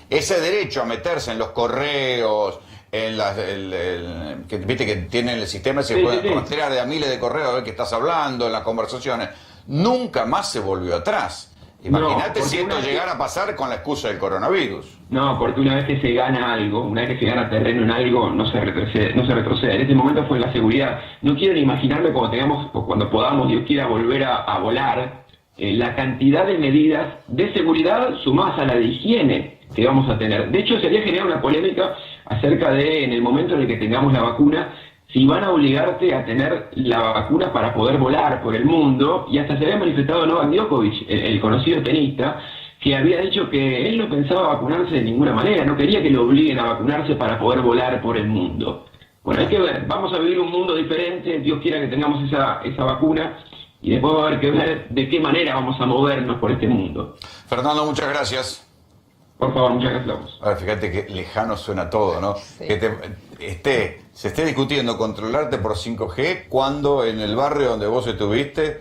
ese derecho a meterse en los correos, que viste que tienen el sistema, se pueden rastrear de a miles de correos a ver qué estás hablando en las conversaciones, nunca más se volvió atrás. Imagínate si esto llegara a pasar con la excusa del coronavirus. No, porque una vez que se gana algo, una vez que se gana terreno en algo, no se retrocede. En este momento fue la seguridad. No quiero ni imaginarme cuando podamos, Dios quiera, volver a volar, la cantidad de medidas de seguridad sumadas a la de higiene que vamos a tener. De hecho, sería generar una polémica acerca de, en el momento en el que tengamos la vacuna, si van a obligarte a tener la vacuna para poder volar por el mundo, y hasta se había manifestado Novak Djokovic, el conocido tenista, que había dicho que él no pensaba vacunarse de ninguna manera, no quería que lo obliguen a vacunarse para poder volar por el mundo. Bueno, hay que ver, vamos a vivir un mundo diferente, Dios quiera que tengamos esa vacuna, y después va a haber que ver de qué manera vamos a movernos por este mundo. Fernando, muchas gracias. Por favor, muchas gracias. A ver, fíjate que lejano suena todo, ¿no? Sí. Que se esté discutiendo controlarte por 5G cuando en el barrio donde vos estuviste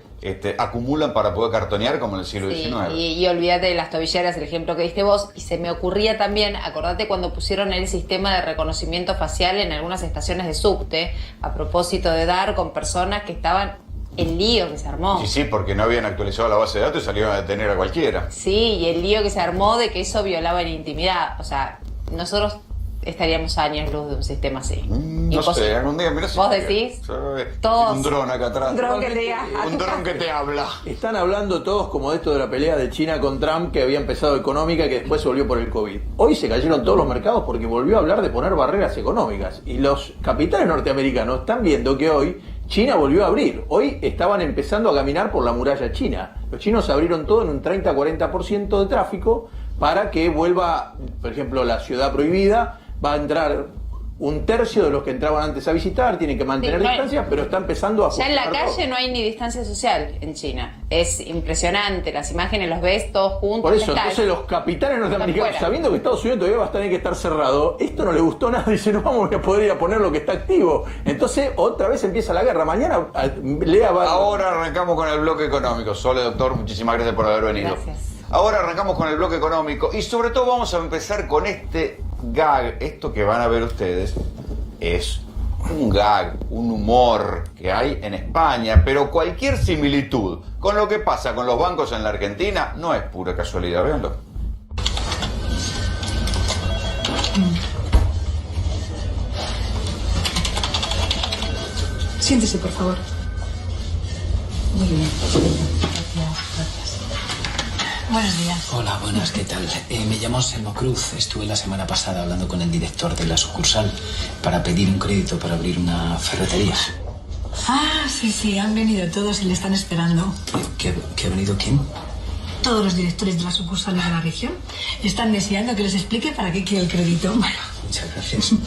acumulan para poder cartonear como en el siglo XIX. Y olvídate de las tobilleras, el ejemplo que diste vos. Y se me ocurría también, acordate cuando pusieron el sistema de reconocimiento facial en algunas estaciones de subte, a propósito de dar con personas que estaban... El lío que se armó. Sí, porque no habían actualizado la base de datos y salieron a detener a cualquiera. Sí, y el lío que se armó de que eso violaba la intimidad. O sea, nosotros estaríamos años luz de un sistema así. No sé, algún día, mirá. ¿Vos decís? Todos. Un dron acá atrás. Un dron que te diga. Un dron que te habla. Están hablando todos como de esto de la pelea de China con Trump, que había empezado económica y que después se volvió por el COVID. Hoy se cayeron todos los mercados porque volvió a hablar de poner barreras económicas. Y los capitales norteamericanos están viendo que hoy China volvió a abrir. Hoy estaban empezando a caminar por la muralla china. Los chinos abrieron todo en un 30-40% de tráfico para que vuelva, por ejemplo, la ciudad prohibida. Va a entrar un tercio de los que entraban antes a visitar, tienen que mantener distancias, pero está empezando a Ya en la funcionar calle todo. no hay ni distancia social en China. Es impresionante, las imágenes los ves todos juntos. Por eso, ya está. entonces los capitales norteamericanos, fuera. sabiendo que Estados Unidos todavía va a tener que estar cerrado, esto no le gustó nada, dice, no vamos a poder ir a poner lo que está activo. Entonces, otra vez empieza la guerra. Mañana, Lea va... Ahora arrancamos con el bloque económico. Sole, doctor, muchísimas gracias por haber venido. Gracias. Ahora arrancamos con el bloque económico y sobre todo vamos a empezar con este gag. Esto que van a ver ustedes es un gag, un humor que hay en España, pero cualquier similitud con lo que pasa con los bancos en la Argentina no es pura casualidad. Véanlo. Siéntese, por favor. Muy bien. Gracias. Buenos días. Hola, buenas, ¿qué tal? Me llamo Selmo Cruz. Estuve la semana pasada hablando con el director de la sucursal para pedir un crédito para abrir una ferretería. Ah, sí, han venido todos y le están esperando. ¿Qué ha venido quién? Todos los directores de las sucursales de la región están deseando que les explique para qué quiere el crédito. Bueno. Muchas gracias. Me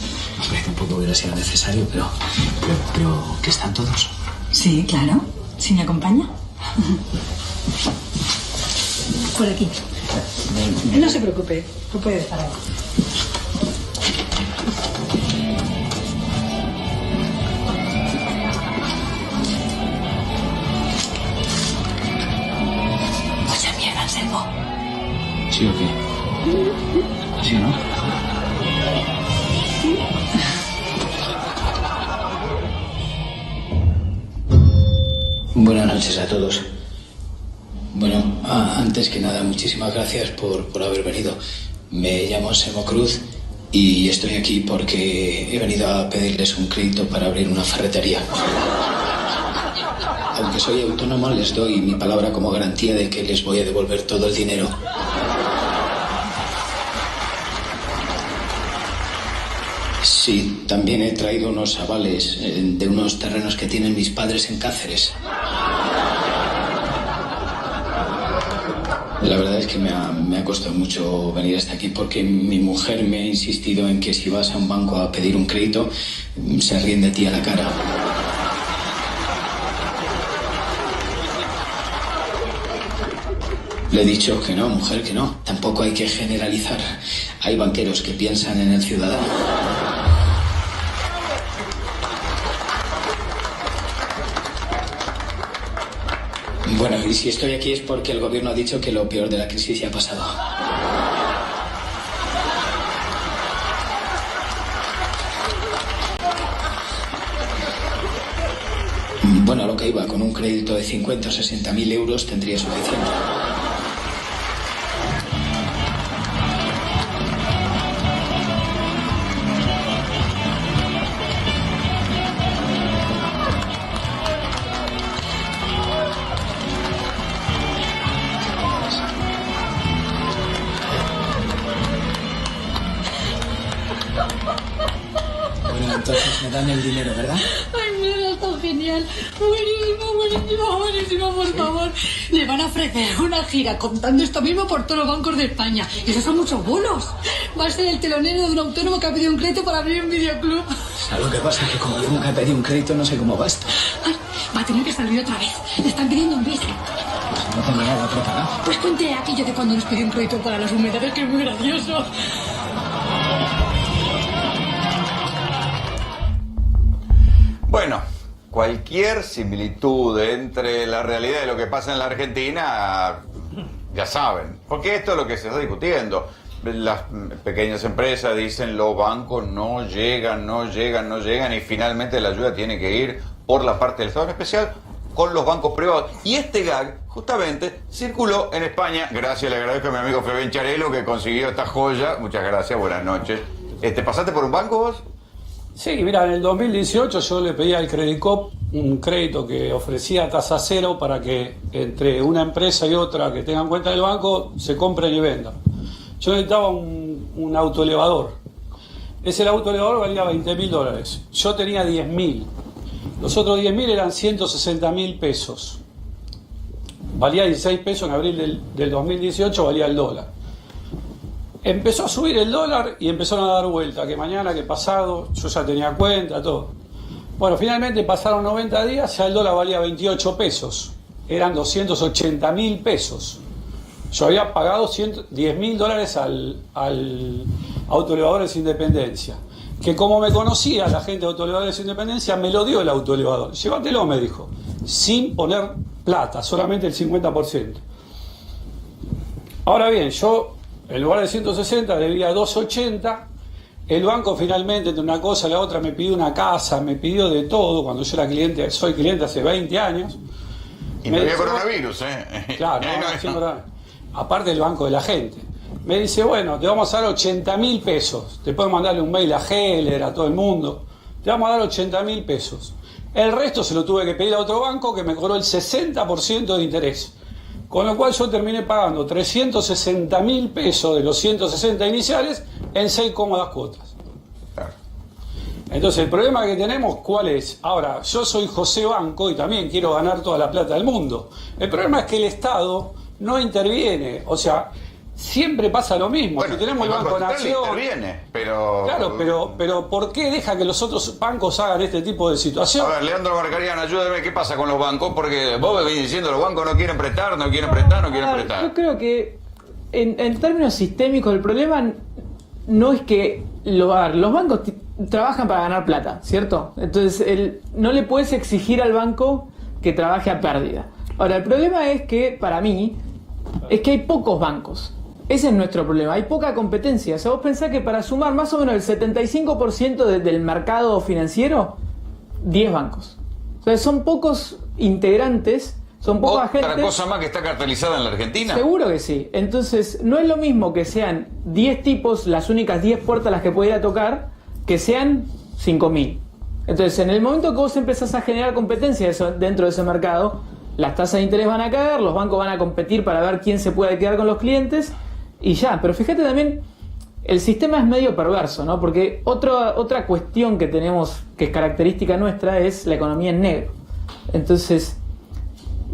parece un poco hubiera sido necesario, pero ¿que están todos? Sí, claro. ¿Sí me acompaña? Por aquí. No se preocupe, no puede estar ahí. Mucha mierda, Anselmo. ¿Sí o qué? ¿Sí o no? Buenas noches a todos. Bueno, antes que nada, muchísimas gracias por haber venido. Me llamo Selmo Cruz y estoy aquí porque he venido a pedirles un crédito para abrir una ferretería. Aunque soy autónomo, les doy mi palabra como garantía de que les voy a devolver todo el dinero. Sí, también he traído unos avales de unos terrenos que tienen mis padres en Cáceres. La verdad es que me ha costado mucho venir hasta aquí porque mi mujer me ha insistido en que si vas a un banco a pedir un crédito, se ríen de ti a la cara. Le he dicho que no, mujer, que no. Tampoco hay que generalizar. Hay banqueros que piensan en el ciudadano. Bueno, y si estoy aquí es porque el gobierno ha dicho que lo peor de la crisis ya ha pasado. Bueno, a lo que iba, con un crédito de 50 o 60.000 euros tendría suficiente. Bueno, entonces me dan el dinero, ¿verdad? Ay, mira, está genial. Buenísimo, por favor. Le van a ofrecer una gira contando esto mismo por todos los bancos de España. Y esos son muchos bolos. Va a ser el telonero de un autónomo que ha pedido un crédito para abrir un videoclub. ¿Sabes lo que pasa? Que como yo nunca he pedido un crédito, no sé cómo va esto. Ay, va a tener que salir otra vez. Le están pidiendo un bis. Pues no tengo nada preparado. Pues cuente aquello de cuando nos pidió un crédito para las humedades, que es muy gracioso. Bueno, cualquier similitud entre la realidad y lo que pasa en la Argentina, ya saben, porque esto es lo que se está discutiendo. Las pequeñas empresas dicen los bancos no llegan y finalmente la ayuda tiene que ir por la parte del Estado, en especial con los bancos privados. Y este gag justamente circuló en España. Gracias, le agradezco a mi amigo Fabián Charelo que consiguió esta joya. Muchas gracias, buenas noches. ¿Pasaste por un banco vos? Sí, mira, en el 2018 yo le pedí al Credicop un crédito que ofrecía tasa cero para que entre una empresa y otra que tengan cuenta del banco se compren y vendan. Yo necesitaba un autoelevador. Ese autoelevador valía $20.000. Yo tenía 10.000. Los otros 10.000 eran 160.000 pesos. Valía 16 pesos en abril del 2018, valía el dólar. Empezó a subir el dólar y empezaron a dar vuelta, que mañana, que pasado, yo ya tenía cuenta, todo. Bueno, finalmente pasaron 90 días, ya el dólar valía 28 pesos, eran 280.000 pesos. Yo había pagado $10.000 al autoelevador de Independencia, que como me conocía la gente de autoelevadores de Independencia, me lo dio el autoelevador. Llévatelo, me dijo, sin poner plata, solamente el 50%. Ahora bien, yo en lugar de 160 debía 280. El banco finalmente, entre una cosa y la otra, me pidió una casa, me pidió de todo, cuando yo era cliente, soy cliente hace 20 años. Y no había coronavirus, ¿eh? Claro, aparte del banco de la gente. Me dice, bueno, te vamos a dar 80.000 pesos. Te puedo mandarle un mail a Heller, a todo el mundo. Te vamos a dar 80.000 pesos. El resto se lo tuve que pedir a otro banco que me cobró el 60% de interés. Con lo cual yo terminé pagando 360.000 pesos de los 160 iniciales en 6 cómodas cuotas. Entonces el problema que tenemos, ¿cuál es? Ahora, yo soy José Banco y también quiero ganar toda la plata del mundo. El problema es que el Estado no interviene, o sea, siempre pasa lo mismo. Bueno, si tenemos el Banco Nación, interviene, pero... Claro, pero ¿por qué deja que los otros bancos hagan este tipo de situación? A ver, Leandro Marcarian, ayúdeme, ¿qué pasa con los bancos? Porque vos me venís diciendo, los bancos no quieren prestar. Yo creo que en términos sistémicos el problema no es que los bancos trabajan para ganar plata, ¿cierto? Entonces no le puedes exigir al banco que trabaje a pérdida. Ahora, el problema es que, para mí, es que hay pocos bancos. Ese es nuestro problema, hay poca competencia. O sea, vos pensás que para sumar más o menos el 75% del mercado financiero, 10 bancos. O sea, son pocos integrantes, son poca gente. ¿Otra cosa más que está cartelizada en la Argentina? Seguro que sí. Entonces, no es lo mismo que sean 10 tipos, las únicas 10 puertas a las que pudiera tocar, que sean 5.000. Entonces, en el momento que vos empezás a generar competencia dentro de ese mercado, las tasas de interés van a caer, los bancos van a competir para ver quién se puede quedar con los clientes y ya. Pero fíjate también, el sistema es medio perverso, ¿no? Porque otra cuestión que tenemos, que es característica nuestra, es la economía en negro. Entonces,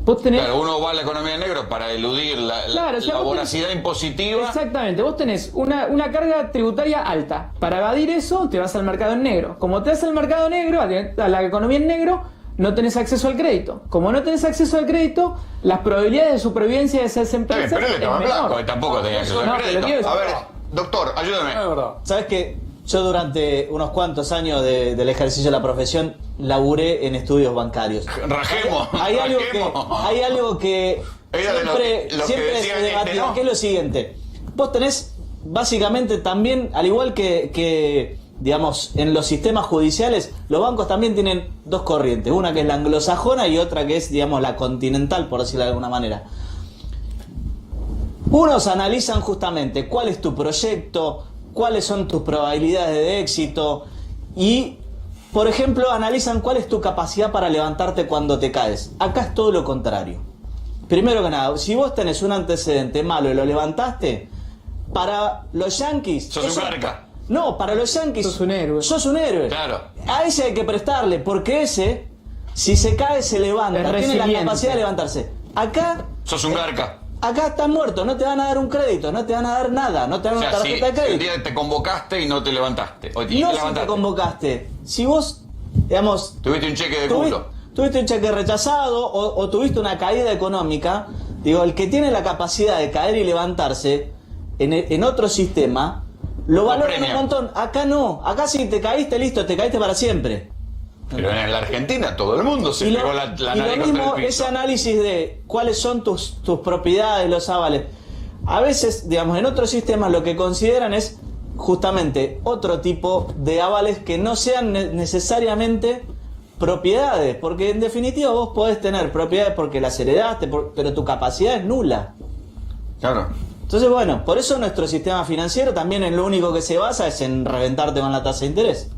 vos tenés... Claro, uno va a la economía en negro para eludir la voracidad impositiva. Exactamente, vos tenés una carga tributaria alta. Para evadir eso, te vas al mercado en negro. Como te vas al mercado negro, a la economía en negro, no tenés acceso al crédito. Como no tenés acceso al crédito, las probabilidades de supervivencia de esas empresas pero él estaba es menor. blanco y tampoco tenía acceso al crédito. A ver, doctor, ayúdame. ¿Sabes qué? Yo durante unos cuantos años del ejercicio de la profesión laburé en estudios bancarios. Rajemos. Hay algo que siempre se debatió, que es lo siguiente. Vos tenés básicamente también, al igual que digamos, en los sistemas judiciales, los bancos también tienen dos corrientes. Una que es la anglosajona y otra que es, digamos, la continental, por decirlo de alguna manera. Unos analizan justamente cuál es tu proyecto, cuáles son tus probabilidades de éxito y, por ejemplo, analizan cuál es tu capacidad para levantarte cuando te caes. Acá es todo lo contrario. Primero que nada, si vos tenés un antecedente malo y lo levantaste, para los yanquis... Sos un garca. No, para los yanquis... Sos un héroe. Sos un héroe. Claro. A ese hay que prestarle, porque ese, si se cae, se levanta. Tiene la capacidad de levantarse. Acá... Sos un garca. Acá estás muerto, no te van a dar un crédito, no te van a dar nada, no te van a dar una tarjeta de crédito. Si un día te convocaste y no te levantaste. No si te convocaste. Si vos, digamos... Tuviste un cheque de culo. Tuviste un cheque rechazado o tuviste una caída económica, digo, el que tiene la capacidad de caer y levantarse en otro sistema... Lo valoran un montón. Acá no. Acá si te caíste, listo, te caíste para siempre. Pero en la Argentina todo el mundo se pegó la nariz contra el piso. Y lo mismo, ese análisis de cuáles son tus propiedades, los avales. A veces, digamos, en otros sistemas lo que consideran es justamente otro tipo de avales que no sean necesariamente propiedades. Porque en definitiva vos podés tener propiedades porque las heredaste, pero tu capacidad es nula. Claro. Entonces, bueno, por eso nuestro sistema financiero también en lo único que se basa es en reventarte con la tasa de interés.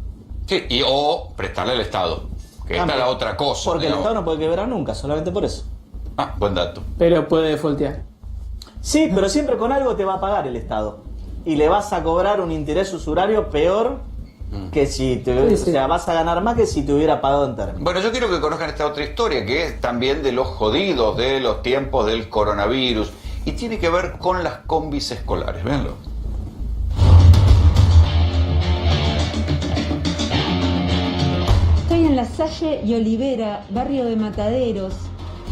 Sí, o prestarle al Estado, que esta es la otra cosa. Porque el Estado no puede quebrar nunca, solamente por eso. Ah, buen dato. Pero puede defaultear. Sí, pero siempre con algo te va a pagar el Estado. Y le vas a cobrar un interés usurario peor que si o sea, vas a ganar más que si te hubiera pagado en términos. Bueno, yo quiero que conozcan esta otra historia, que es también de los jodidos de los tiempos del coronavirus. Y tiene que ver con las combis escolares, véanlo. en La Salle y Olivera, barrio de Mataderos,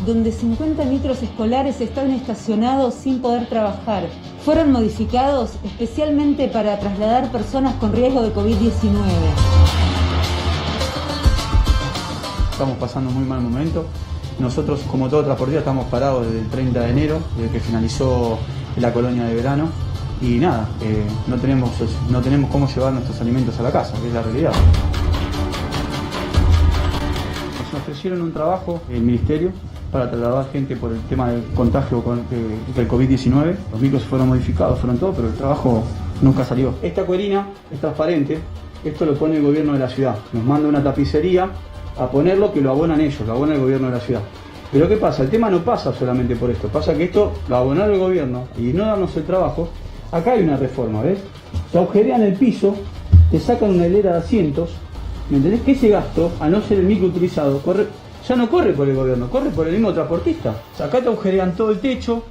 donde 50 micros escolares están estacionados sin poder trabajar. Fueron modificados especialmente para trasladar personas con riesgo de COVID-19. Estamos pasando un muy mal momento. Nosotros, como todo transportista, estamos parados desde el 30 de enero, desde que finalizó la colonia de verano. Y nada, no tenemos cómo llevar nuestros alimentos a la casa, que es la realidad. Nos ofrecieron un trabajo en el ministerio para trasladar gente por el tema del contagio del COVID-19. Los micros fueron modificados, fueron todo, pero el trabajo nunca salió. Esta cuerina es transparente, esto lo pone el gobierno de la ciudad. Nos manda una tapicería a ponerlo, que lo abonan ellos, lo abona el gobierno de la ciudad. Pero ¿qué pasa? El tema no pasa solamente por esto, pasa que esto lo abonaron el gobierno y no darnos el trabajo. Acá hay una reforma, ¿ves? Te agujerean el piso, te sacan una hilera de asientos, ¿me entendés? Que ese gasto, a no ser el micro utilizado, ya no corre por el gobierno, corre por el mismo transportista. O sea, acá te agujerean todo el techo,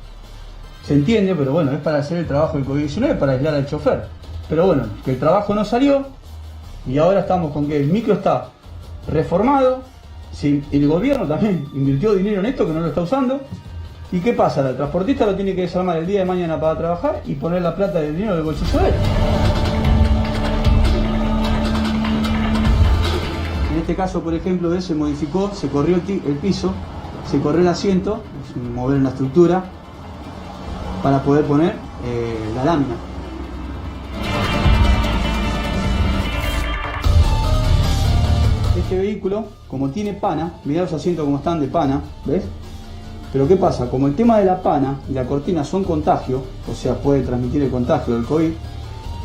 se entiende, pero bueno, es para hacer el trabajo del COVID-19, para aislar al chofer. Pero bueno, que el trabajo no salió y ahora estamos con que el micro está reformado, el gobierno también invirtió dinero en esto que no lo está usando. ¿Y qué pasa? El transportista lo tiene que desarmar el día de mañana para trabajar y poner la plata del dinero del bolsillo de él. En este caso, por ejemplo, se modificó, se corrió el piso, se corrió el asiento, mover una estructura para poder poner la lámina. Este vehículo, como tiene pana, mirá los asientos como están de pana, ¿ves? Pero ¿qué pasa? Como el tema de la pana y la cortina son contagio, o sea, puede transmitir el contagio del COVID,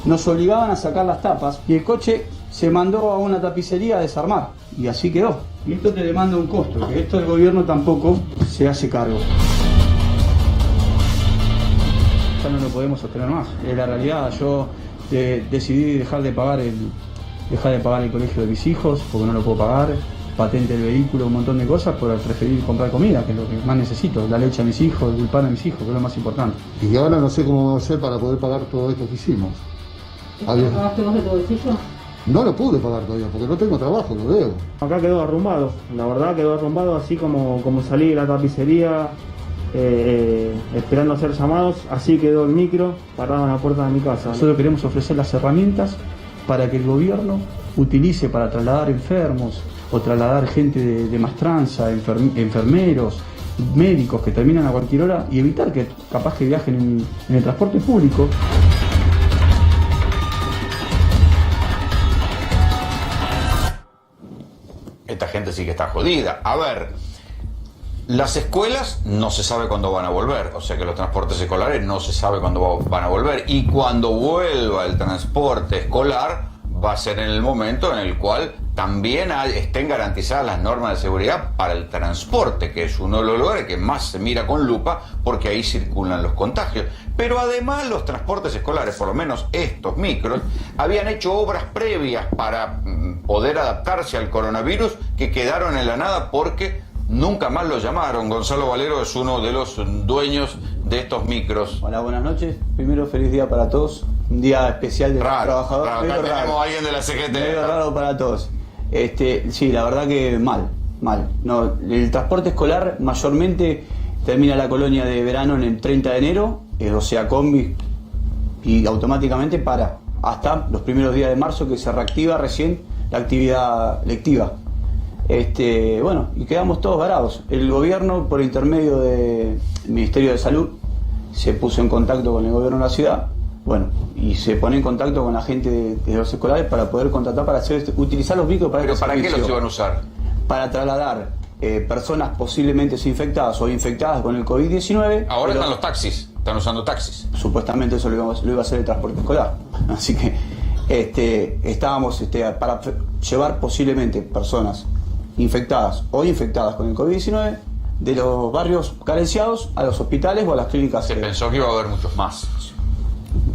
nos obligaban a sacar las tapas y el coche se mandó a una tapicería a desarmar y así quedó. Y esto te demanda un costo, que esto el gobierno tampoco se hace cargo. Ya no lo podemos sostener más. Es la realidad. Yo decidí dejar de pagar el colegio de mis hijos porque no lo puedo pagar. Patente del vehículo, un montón de cosas, por preferir comprar comida, que es lo que más necesito, la leche a mis hijos, el pan a mis hijos, que es lo más importante. Y ahora no sé cómo vamos a hacer para poder pagar todo esto que hicimos. ¿Lo pagaste vos de tu bolsillo? No lo pude pagar todavía, porque no tengo trabajo, lo debo. Acá quedó arrumbado, la verdad quedó arrumbado, así como salí de la tapicería, esperando a ser llamados, así quedó el micro, parado en la puerta de mi casa. Nosotros queremos ofrecer las herramientas para que el gobierno utilice para trasladar enfermos, o trasladar gente de mastranza, enfermeros, médicos que terminan a cualquier hora y evitar que capaz que viajen en el transporte público. Esta gente sí que está jodida. A ver, las escuelas no se sabe cuándo van a volver, o sea que los transportes escolares no se sabe cuándo van a volver, y cuando vuelva el transporte escolar va a ser en el momento en el cual también estén garantizadas las normas de seguridad para el transporte, que es uno de los lugares que más se mira con lupa porque ahí circulan los contagios. Pero además los transportes escolares, por lo menos estos micros, habían hecho obras previas para poder adaptarse al coronavirus que quedaron en la nada porque nunca más lo llamaron. Gonzalo Valero es uno de los dueños de estos micros. Hola, buenas noches. Primero, feliz día para todos. Un día especial del trabajador. Acá tenemos a alguien de la CGT. Medio raro para todos. Sí, la verdad que mal. No, el transporte escolar mayormente termina la colonia de verano en el 30 de enero, o sea, combi, y automáticamente para hasta los primeros días de marzo, que se reactiva recién la actividad lectiva. Bueno, y quedamos todos varados. El gobierno, por intermedio del Ministerio de Salud, se puso en contacto con el gobierno de la ciudad, bueno, y se pone en contacto con la gente de los escolares para poder contratar, para utilizar los micros para ¿Pero para qué los iban a usar? Para trasladar personas posiblemente infectadas o infectadas con el COVID-19. Ahora están los taxis, están usando taxis. Supuestamente eso lo iba a hacer el transporte escolar. Así que estábamos para llevar posiblemente personas infectadas o infectadas con el COVID-19 de los barrios carenciados a los hospitales o a las clínicas. Se pensó que iba a haber muchos más.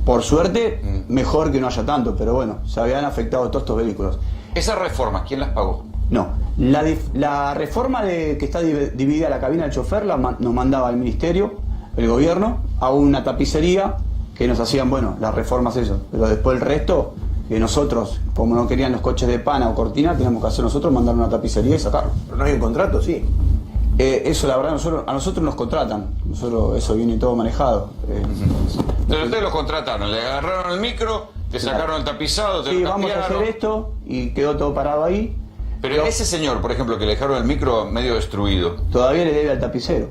Por suerte, mejor que no haya tanto, pero bueno, se habían afectado todos estos vehículos. ¿Esas reformas quién las pagó? No, la reforma que está dividida la cabina del chofer nos mandaba el ministerio, el gobierno, a una tapicería que nos hacían, bueno, las reformas eso, pero después el resto que nosotros, como no querían los coches de pana o cortina, teníamos que hacer nosotros, mandar una tapicería y sacarlo. Pero no hay un contrato, sí. Eso la verdad, a nosotros nos contratan, eso viene todo manejado. Pero ustedes los contrataron, le agarraron el micro, te sacaron el tapizado, te sí, lo vamos a hacer esto y quedó todo parado ahí. Pero ese señor, por ejemplo, que le dejaron el micro medio destruido, todavía le debe al tapicero.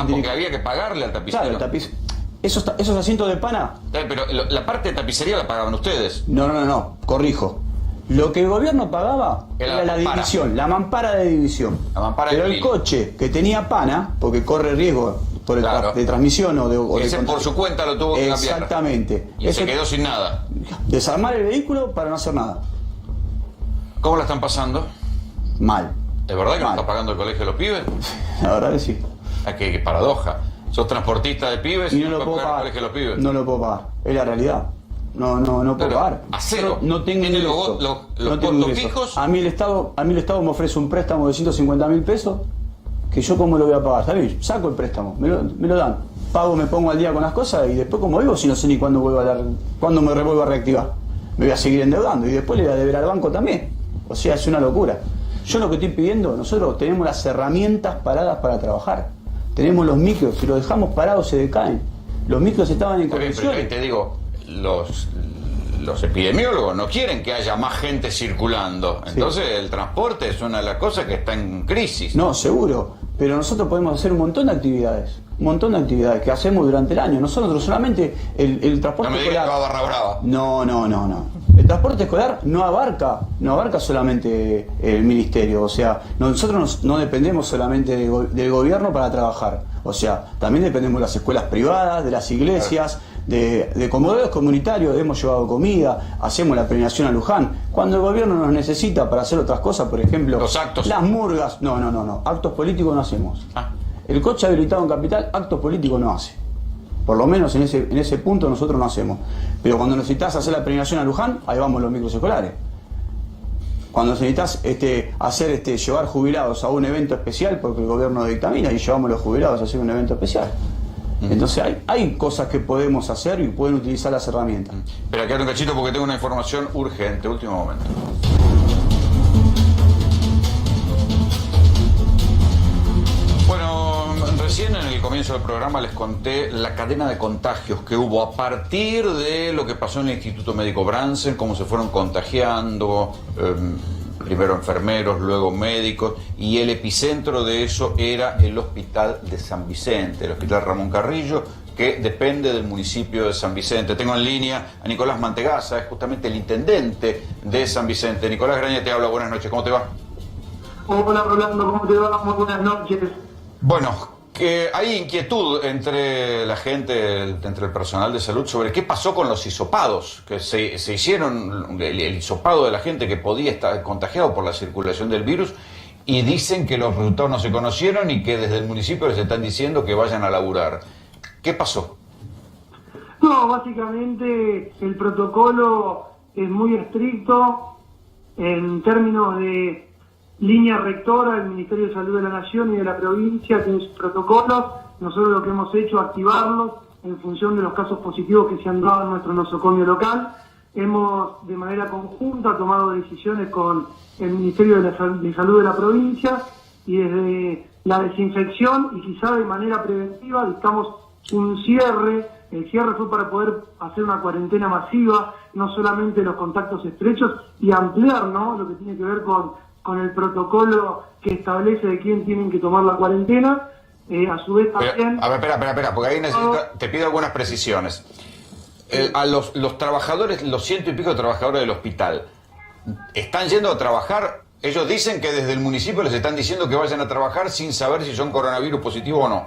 Porque había que pagarle al tapicero. Claro, esos asientos de pana. Pero la parte de tapicería la pagaban ustedes. No, corrijo. Lo que el gobierno pagaba era la división, la mampara de división. Pero el coche que tenía pana, porque corre riesgo por el de transmisión o ese por su cuenta lo tuvo que cambiar. Exactamente. Y se quedó sin nada. Desarmar el vehículo para no hacer nada. ¿Cómo la están pasando? Mal. ¿Es verdad que no está pagando el colegio de los pibes? La verdad que sí. Qué paradoja. ¿Sos transportista de pibes y no lo puedo pagar? El colegio de los pibes? No lo puedo pagar. Es la realidad. No puedo pagar. ¿A cero? No tengo ingreso. ¿Los costos fijos? A mí el Estado me ofrece un préstamo de 150.000 pesos que yo cómo lo voy a pagar, ¿sabes? Saco el préstamo, me lo dan. Pago, me pongo al día con las cosas y después como vivo si no sé ni cuándo cuándo me vuelvo a reactivar. Me voy a seguir endeudando y después le voy a deber al banco también. O sea, es una locura. Yo lo que estoy pidiendo, nosotros tenemos las herramientas paradas para trabajar. Tenemos los micros, si los dejamos parados se decaen. Los micros estaban en condiciones. Te digo, los epidemiólogos no quieren que haya más gente circulando. Entonces el transporte es una de las cosas que está en crisis. No, seguro. Pero nosotros podemos hacer un montón de actividades. Un montón de actividades que hacemos durante el año. Nosotros solamente el transporte escolar. No me digas que va a Barra Brava. No. El transporte escolar no abarca solamente el ministerio. O sea, nosotros no dependemos solamente del gobierno para trabajar. O sea, también dependemos de las escuelas privadas, de las iglesias, de comedores comunitarios. Hemos llevado comida, hacemos la peregrinación a Luján. Cuando el gobierno nos necesita para hacer otras cosas, por ejemplo, los actos. Las murgas. No. Actos políticos no hacemos. El coche habilitado en Capital, actos políticos no hace. Por lo menos en ese punto nosotros no hacemos. Pero cuando necesitas hacer la peregrinación a Luján, ahí vamos los micros escolares. Cuando necesitas llevar jubilados a un evento especial, porque el gobierno dictamina y llevamos los jubilados a hacer un evento especial. Entonces hay cosas que podemos hacer y pueden utilizar las herramientas. Pero quédate un cachito porque tengo una información urgente, último momento. Recién en el comienzo del programa les conté la cadena de contagios que hubo a partir de lo que pasó en el Instituto Médico Bransen, cómo se fueron contagiando, primero enfermeros, luego médicos, y el epicentro de eso era el Hospital de San Vicente, el Hospital Ramón Carrillo, que depende del municipio de San Vicente. Tengo en línea a Nicolás Mantegazza, es justamente el intendente de San Vicente. Nicolás Graña te habla, buenas noches, ¿cómo te va? Hola Rolando, ¿cómo te va? Muy buenas noches. Bueno, hay inquietud entre la gente, entre el personal de salud sobre qué pasó con los hisopados, que se hicieron el hisopado de la gente que podía estar contagiado por la circulación del virus y dicen que los resultados no se conocieron y que desde el municipio les están diciendo que vayan a laburar. ¿Qué pasó? No, básicamente el protocolo es muy estricto en términos de línea rectora del Ministerio de Salud de la Nación y de la provincia, tiene sus protocolos. Nosotros lo que hemos hecho es activarlos en función de los casos positivos que se han dado en nuestro nosocomio local. Hemos de manera conjunta tomado decisiones con el Ministerio de Salud de la provincia y desde la desinfección y quizá de manera preventiva dictamos un cierre. El cierre fue para poder hacer una cuarentena masiva, no solamente los contactos estrechos, y ampliar, ¿no?, lo que tiene que ver con el protocolo que establece de quién tienen que tomar la cuarentena. A su vez también... A ver, espera, porque ahí te pido algunas precisiones. A los trabajadores, los 100 y pico de trabajadores del hospital, ¿están yendo a trabajar? Ellos dicen que desde el municipio les están diciendo que vayan a trabajar sin saber si son coronavirus positivos o no.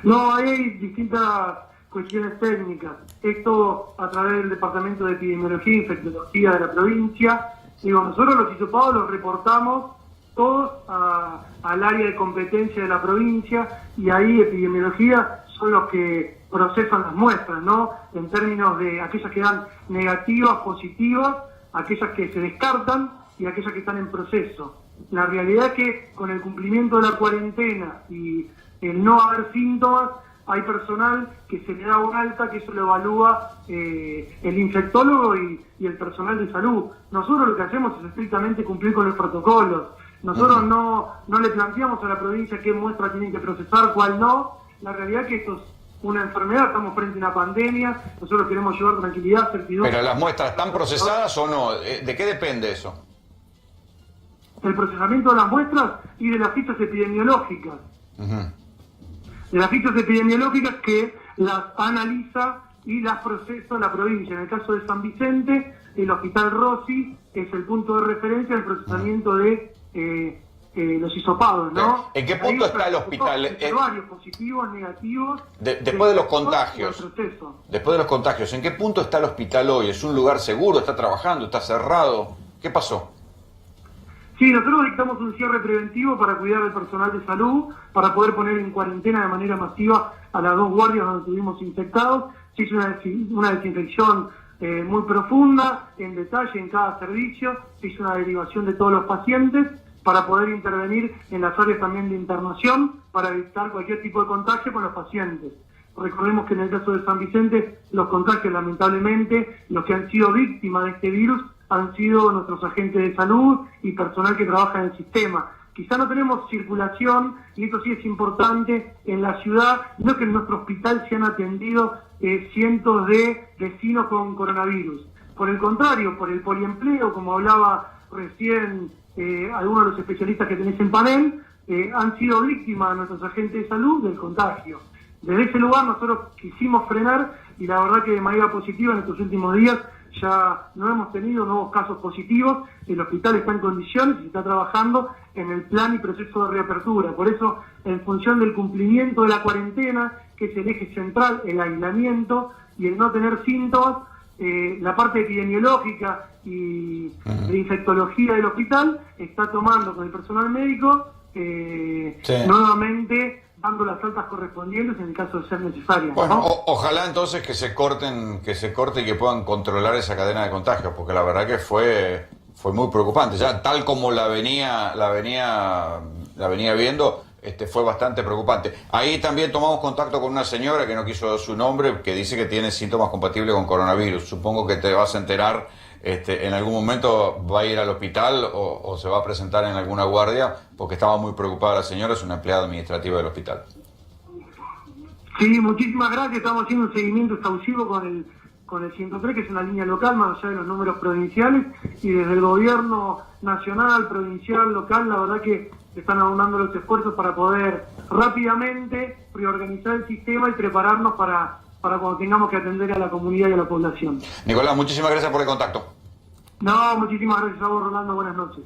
No, hay distintas cuestiones técnicas. Esto a través del Departamento de Epidemiología e Infectología de la provincia. Digo, nosotros los hisopados los reportamos todos al área de competencia de la provincia y ahí epidemiología son los que procesan las muestras, ¿no? En términos de aquellas que dan negativas, positivas, aquellas que se descartan y aquellas que están en proceso. La realidad es que con el cumplimiento de la cuarentena y el no haber síntomas, hay personal que se le da un alta, que eso lo evalúa el infectólogo y el personal de salud. Nosotros lo que hacemos es estrictamente cumplir con los protocolos. Nosotros no le planteamos a la provincia qué muestra tienen que procesar, cuál no. La realidad es que esto es una enfermedad, estamos frente a una pandemia, nosotros queremos llevar tranquilidad, certidumbre. ¿Pero las muestras están procesadas o no? ¿De qué depende eso? El procesamiento de las muestras y de las fichas epidemiológicas. De las fichas epidemiológicas que las analiza y las procesa la provincia. En el caso de San Vicente, el Hospital Rossi es el punto de referencia del procesamiento de los hisopados, ¿no? ¿En qué punto está el hospital? Varios positivos, negativos. Después de los contagios. Después de los contagios, ¿en qué punto está el hospital hoy? ¿Es un lugar seguro? ¿Está trabajando? ¿Está cerrado? ¿Qué pasó? Sí, nosotros dictamos un cierre preventivo para cuidar al personal de salud, para poder poner en cuarentena de manera masiva a las 2 guardias donde estuvimos infectados. Se hizo una desinfección muy profunda, en detalle en cada servicio. Se hizo una derivación de todos los pacientes para poder intervenir en las áreas también de internación para evitar cualquier tipo de contagio con los pacientes. Recordemos que en el caso de San Vicente, los contagios, lamentablemente, los que han sido víctimas de este virus han sido nuestros agentes de salud y personal que trabaja en el sistema. Quizá no tenemos circulación, y esto sí es importante, en la ciudad, no que en nuestro hospital se han atendido cientos de vecinos con coronavirus. Por el contrario, por el poliempleo, como hablaba recién algunos de los especialistas que tenés en panel, han sido víctimas de nuestros agentes de salud del contagio. Desde ese lugar nosotros quisimos frenar y la verdad que de manera positiva en estos últimos días ya no hemos tenido nuevos casos positivos, el hospital está en condiciones y está trabajando en el plan y proceso de reapertura. Por eso, en función del cumplimiento de la cuarentena, que es el eje central, el aislamiento y el no tener síntomas, la parte epidemiológica y de infectología del hospital está tomando con el personal médico nuevamente dando las altas correspondientes en el caso de ser necesaria. Bueno, ojalá entonces que se corte y que puedan controlar esa cadena de contagios, porque la verdad que fue muy preocupante. Ya tal como la venía viendo, fue bastante preocupante. Ahí también tomamos contacto con una señora que no quiso dar su nombre, que dice que tiene síntomas compatibles con coronavirus. Supongo que te vas a enterar, en algún momento va a ir al hospital o se va a presentar en alguna guardia, porque estaba muy preocupada la señora, es una empleada administrativa del hospital. Sí, muchísimas gracias. Estamos haciendo un seguimiento exhaustivo con el 103, que es una línea local, más allá de los números provinciales, y desde el gobierno nacional, provincial, local, la verdad que están aunando los esfuerzos para poder rápidamente reorganizar el sistema y prepararnos para cuando tengamos que atender a la comunidad y a la población. Nicolás, muchísimas gracias por el contacto. No, muchísimas gracias a vos, Rolando. Buenas noches.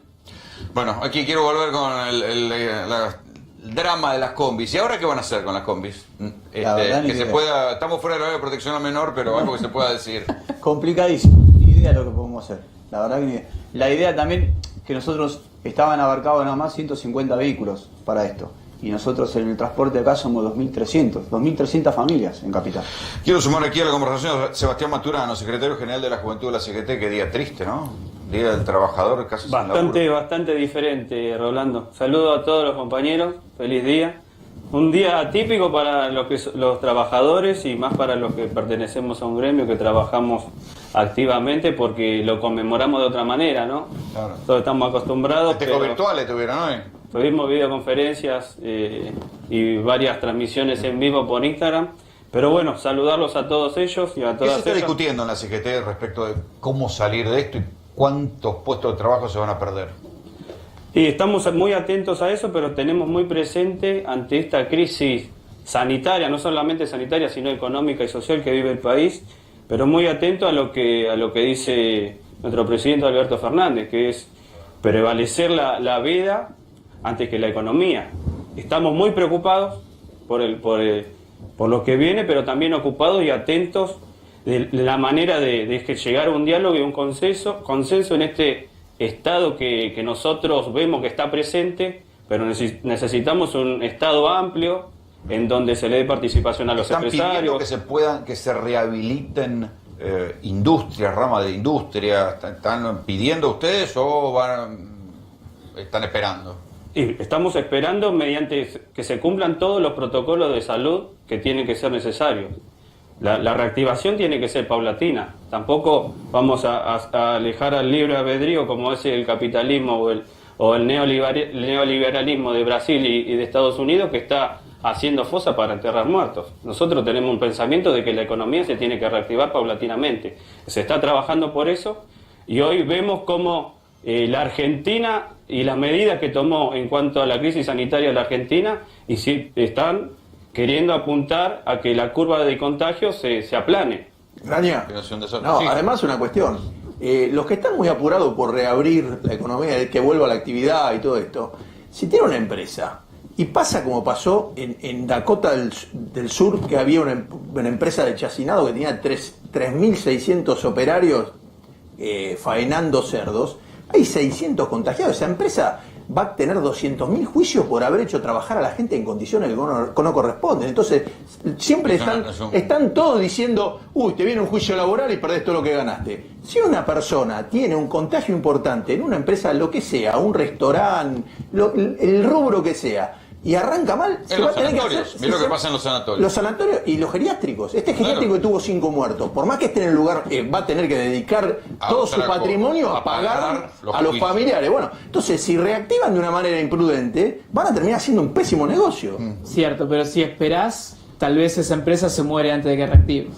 Bueno, aquí quiero volver con el drama de las combis. ¿Y ahora qué van a hacer con las combis? Que se pueda, estamos fuera del horario de protección al menor, pero algo que se pueda decir. Complicadísimo. Ni idea de lo que podemos hacer. La verdad que ni idea. La idea también que nosotros estaban abarcados nada más 150 vehículos para esto. Y nosotros en el transporte de acá somos 2.300 familias en Capital. Quiero sumar aquí a la conversación a Sebastián Maturano, secretario general de la Juventud de la CGT. Qué día triste, ¿no? Día del trabajador, casi Bastante diferente, Rolando. Saludo a todos los compañeros, feliz día. Un día atípico para los trabajadores y más para los que pertenecemos a un gremio que trabajamos activamente porque lo conmemoramos de otra manera, ¿no? Claro. Todos estamos acostumbrados. Virtuales tuvieron hoy. Tuvimos videoconferencias y varias transmisiones en vivo por Instagram. Pero bueno, saludarlos a todos ellos y a todas ellas. ¿Qué se está discutiendo en la CGT respecto de cómo salir de esto y cuántos puestos de trabajo se van a perder? Y estamos muy atentos a eso, pero tenemos muy presente ante esta crisis sanitaria, no solamente sanitaria, sino económica y social que vive el país, pero muy atento a lo que dice nuestro presidente Alberto Fernández, que es prevalecer la vida antes que la economía. Estamos muy preocupados por lo que viene, pero también ocupados y atentos de la manera de llegar a un diálogo y un consenso en este Estado que nosotros vemos que está presente, pero necesitamos un Estado amplio en donde se le dé participación a los empresarios. ¿Están pidiendo que se rehabiliten industrias, ramas de industria? ¿Están pidiendo ustedes o están esperando? Y estamos esperando mediante que se cumplan todos los protocolos de salud que tienen que ser necesarios. La reactivación tiene que ser paulatina. Tampoco vamos a alejar al libre albedrío como es el capitalismo o el neoliberalismo de Brasil y de Estados Unidos, que está haciendo fosa para enterrar muertos. Nosotros tenemos un pensamiento de que la economía se tiene que reactivar paulatinamente. Se está trabajando por eso y hoy vemos cómo la Argentina y las medidas que tomó en cuanto a la crisis sanitaria de la Argentina y sí están queriendo apuntar a que la curva de contagio se aplane. Graña. No, además una cuestión. Los que están muy apurados por reabrir la economía, que vuelva a la actividad y todo esto, si tiene una empresa y pasa como pasó en Dakota del Sur, que había una empresa de chacinado que tenía 3.600 operarios faenando cerdos, hay 600 contagiados. Esa empresa va a tener 200.000 juicios por haber hecho trabajar a la gente en condiciones que no corresponden. Entonces, siempre están todos diciendo, uy, te viene un juicio laboral y perdés todo lo que ganaste. Si una persona tiene un contagio importante en una empresa, lo que sea, un restaurante, el rubro que sea, y arranca mal, se va a tener que hacer. Mira lo que pasa en los sanatorios. Los sanatorios y los geriátricos. Este geriátrico que tuvo 5 muertos, por más que esté en el lugar, va a tener que dedicar todo su patrimonio a pagar a los familiares. Bueno, entonces, si reactivan de una manera imprudente, van a terminar haciendo un pésimo negocio. Cierto, pero si esperás, tal vez esa empresa se muere antes de que reactive.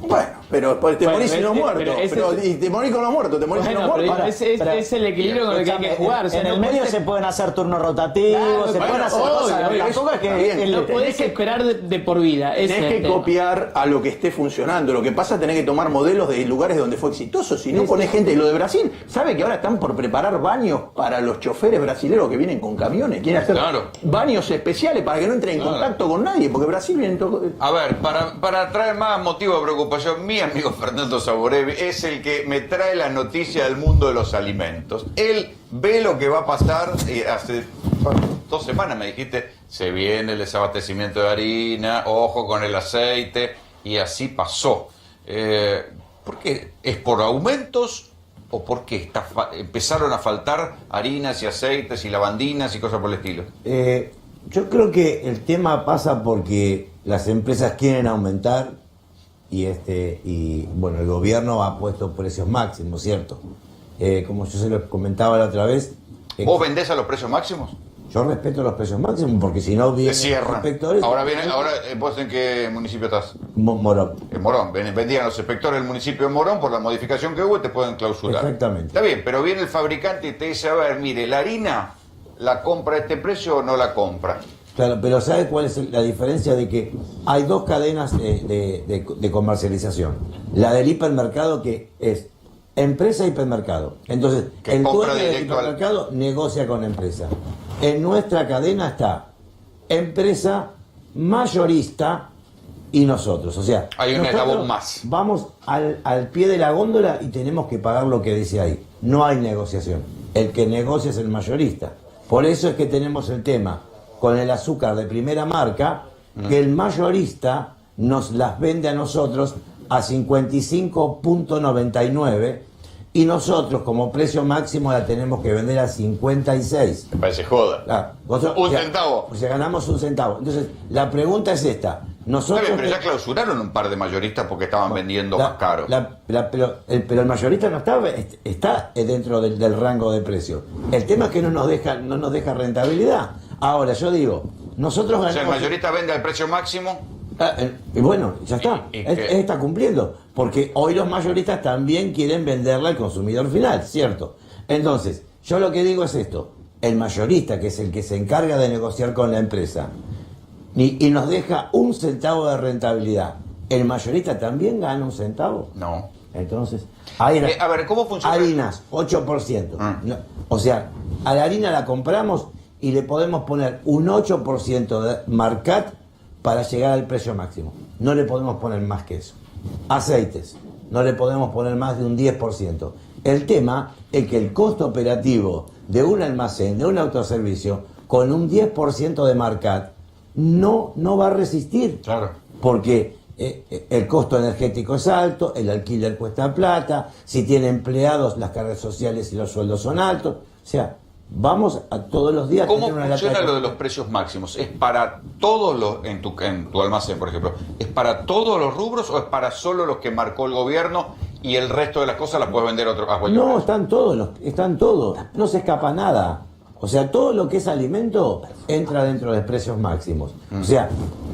Bueno, pero te morís sin los muertos. Y te morís con los muertos, te morís sin los muertos. Es el equilibrio con el que hay que jugar. En el medio se pueden hacer turnos rotativos, se pueden hacer cosas. La cosa que no podés esperar de por vida. Tenés que copiar a lo que esté funcionando. Lo que pasa es tener que tomar modelos de lugares donde fue exitoso. Si no ponés gente, lo de Brasil, ¿sabe que ahora están por preparar baños para los choferes brasileños que vienen con camiones? Quieren hacer baños especiales para que no entren en contacto con nadie, porque Brasil viene todo. A ver, para traer más motivo de preocupación, mi amigo Fernando Saborevi es el que me trae la noticia del mundo de los alimentos. Él ve lo que va a pasar, hace 2 semanas me dijiste, se viene el desabastecimiento de harina, ojo con el aceite, y así pasó. ¿Por qué? ¿Es por aumentos o porque empezaron a faltar harinas y aceites y lavandinas y cosas por el estilo? Yo creo que el tema pasa porque las empresas quieren aumentar y bueno, el gobierno ha puesto precios máximos, ¿cierto? Como yo se lo comentaba la otra vez. ¿Vos vendés a los precios máximos? Yo respeto los precios máximos porque si no vienen inspectores. Ahora ¿vos en qué municipio estás? Morón. En Morón. Vendían los inspectores del municipio de Morón por la modificación que hubo y te pueden clausurar. Exactamente. Está bien, pero viene el fabricante y te dice, a ver, mire, la harina la compra a este precio o no la compra. Claro, pero ¿sabe cuál es la diferencia? De que hay 2 cadenas de comercialización. La del hipermercado, que es empresa hipermercado. Entonces, el dueño del hipermercado negocia con empresa. En nuestra cadena está empresa, mayorista y nosotros. O sea, hay un eslabón más. Vamos al pie de la góndola y tenemos que pagar lo que dice ahí. No hay negociación. El que negocia es el mayorista. Por eso es que tenemos el tema con el azúcar de primera marca, que el mayorista nos las vende a nosotros a 55.99 y nosotros como precio máximo la tenemos que vender a 56. Me parece joda. Claro, un centavo. O sea, ganamos un centavo. Entonces, la pregunta es esta. Nosotros pero ya clausuraron un par de mayoristas porque estaban vendiendo más caro. Pero el mayorista no está dentro del rango de precio. El tema es que no nos deja rentabilidad. Ahora, yo digo, nosotros ganamos... O sea, el mayorista vende al precio máximo. Y bueno, ya está. Él está cumpliendo. Porque hoy los mayoristas también quieren venderla al consumidor final, ¿cierto? Entonces, yo lo que digo es esto. El mayorista, que es el que se encarga de negociar con la empresa, y nos deja un centavo de rentabilidad, ¿el mayorista también gana un centavo? No. Entonces, a ver, ¿cómo funciona? Harinas, 8%. No, o sea, a la harina la compramos y le podemos poner un 8% de marcat para llegar al precio máximo. No le podemos poner más que eso. Aceites, no le podemos poner más de un 10%. El tema es que el costo operativo de un almacén, de un autoservicio, con un 10% de marcat, no va a resistir. Claro. Porque el costo energético es alto, el alquiler cuesta plata, si tiene empleados, las cargas sociales y los sueldos son altos. O sea, vamos a todos los días. ¿Cómo tener una funciona lata lo de los precios máximos? ¿Es para todos los, en tu almacén, por ejemplo, es para todos los rubros o es para solo los que marcó el gobierno y el resto de las cosas las puedes vender a cualquier No, precio? están todos. No se escapa nada. O sea, todo lo que es alimento entra dentro de precios máximos. O sea,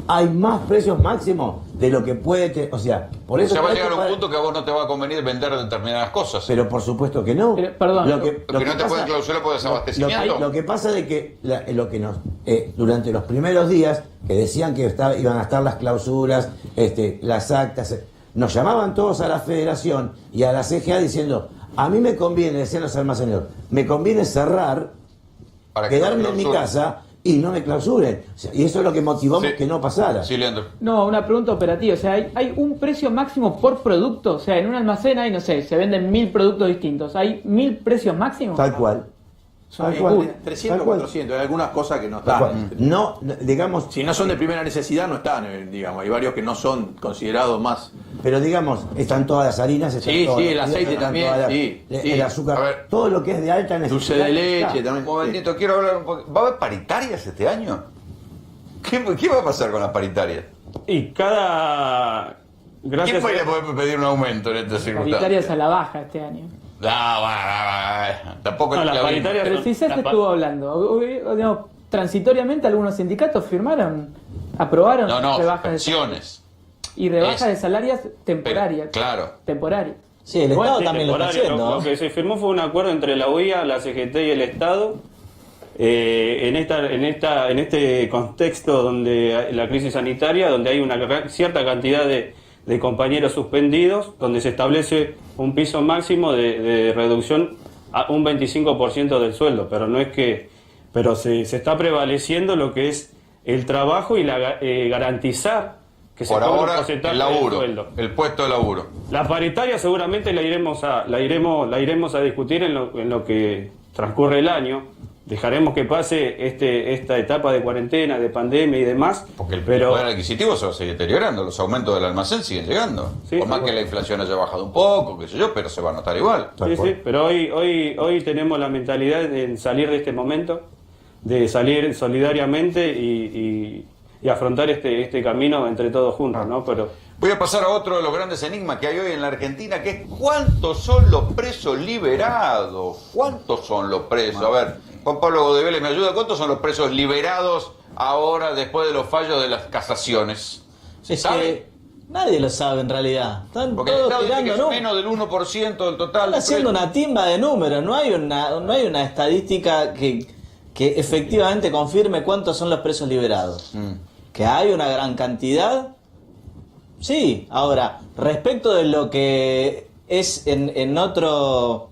hay más precios máximos de lo que puede... O sea, por eso... O sea, va a llegar un punto que a vos no te va a convenir vender determinadas cosas. Pero por supuesto que no. Perdón. Lo que no te pueden clausurar por desabastecimiento. Lo que pasa es que lo que nos durante los primeros días que decían que iban a estar las clausuras, las actas, nos llamaban todos a la Federación y a la CGA diciendo, a mí me conviene, decían los almaceneros, me conviene cerrar, quedarme en mi casa y no me clausuren. O sea, y eso es lo que motivó que no pasara. Sí, Leandro. No, una pregunta operativa. O sea, ¿hay un precio máximo por producto? O sea, en un almacén hay, no sé, se venden 1000 productos distintos. ¿Hay 1000 precios máximos? Tal cual. Son 300 o 400, hay algunas cosas que no están. No, digamos... Si no son de primera necesidad, no están, digamos. Hay varios que no son considerados más... Pero digamos, están todas las harinas, sí, el aceite también, el azúcar, todo lo que es de alta necesidad. Dulce de leche también. Un momentito, quiero hablar un poco. ¿Va a haber paritarias este año? ¿Qué va a pasar con las paritarias? Y cada... ¿Quién puede pedir un aumento en esta circunstancia? Paritarias a la baja este año. Tampoco no, es las paritarias. Pero si se estuvo hablando, digamos, transitoriamente algunos sindicatos aprobaron rebajas pensiones. Y rebajas de salarios temporarias. Claro. Temporarias. Sí, el Estado también lo está haciendo. Lo que se firmó fue un acuerdo entre la UIA, la CGT y el Estado en este contexto donde la crisis sanitaria, donde hay una cierta cantidad de compañeros suspendidos, donde se establece un piso máximo de reducción a un 25% del sueldo, pero no es que, pero se está prevaleciendo lo que es el trabajo y garantizar que se por cobre ahora un porcentaje el laburo, del sueldo. el puesto de laburo. La paritaria seguramente la iremos a discutir en lo que transcurre el año. Dejaremos que pase esta etapa de cuarentena, de pandemia y demás. Porque el poder adquisitivo se va a seguir deteriorando, los aumentos del almacén siguen llegando. Sí, por más que la inflación haya bajado un poco, qué sé yo, pero se va a notar igual. Sí, pero hoy tenemos la mentalidad de salir de este momento, de salir solidariamente y afrontar este camino entre todos juntos, ¿no? Pero voy a pasar a otro de los grandes enigmas que hay hoy en la Argentina, que es ¿cuántos son los presos liberados? ¿Cuántos son los presos? A ver, Juan Pablo Godevele, ¿me ayuda? ¿Cuántos son los presos liberados ahora después de los fallos de las casaciones? ¿Se sabe? Nadie lo sabe en realidad. Están porque el todos Estado dice que tirando, es menos del 1% del total. Están haciendo una timba de números. No hay una estadística que efectivamente confirme cuántos son los presos liberados. Que hay una gran cantidad. Sí, ahora, respecto de lo que es en otro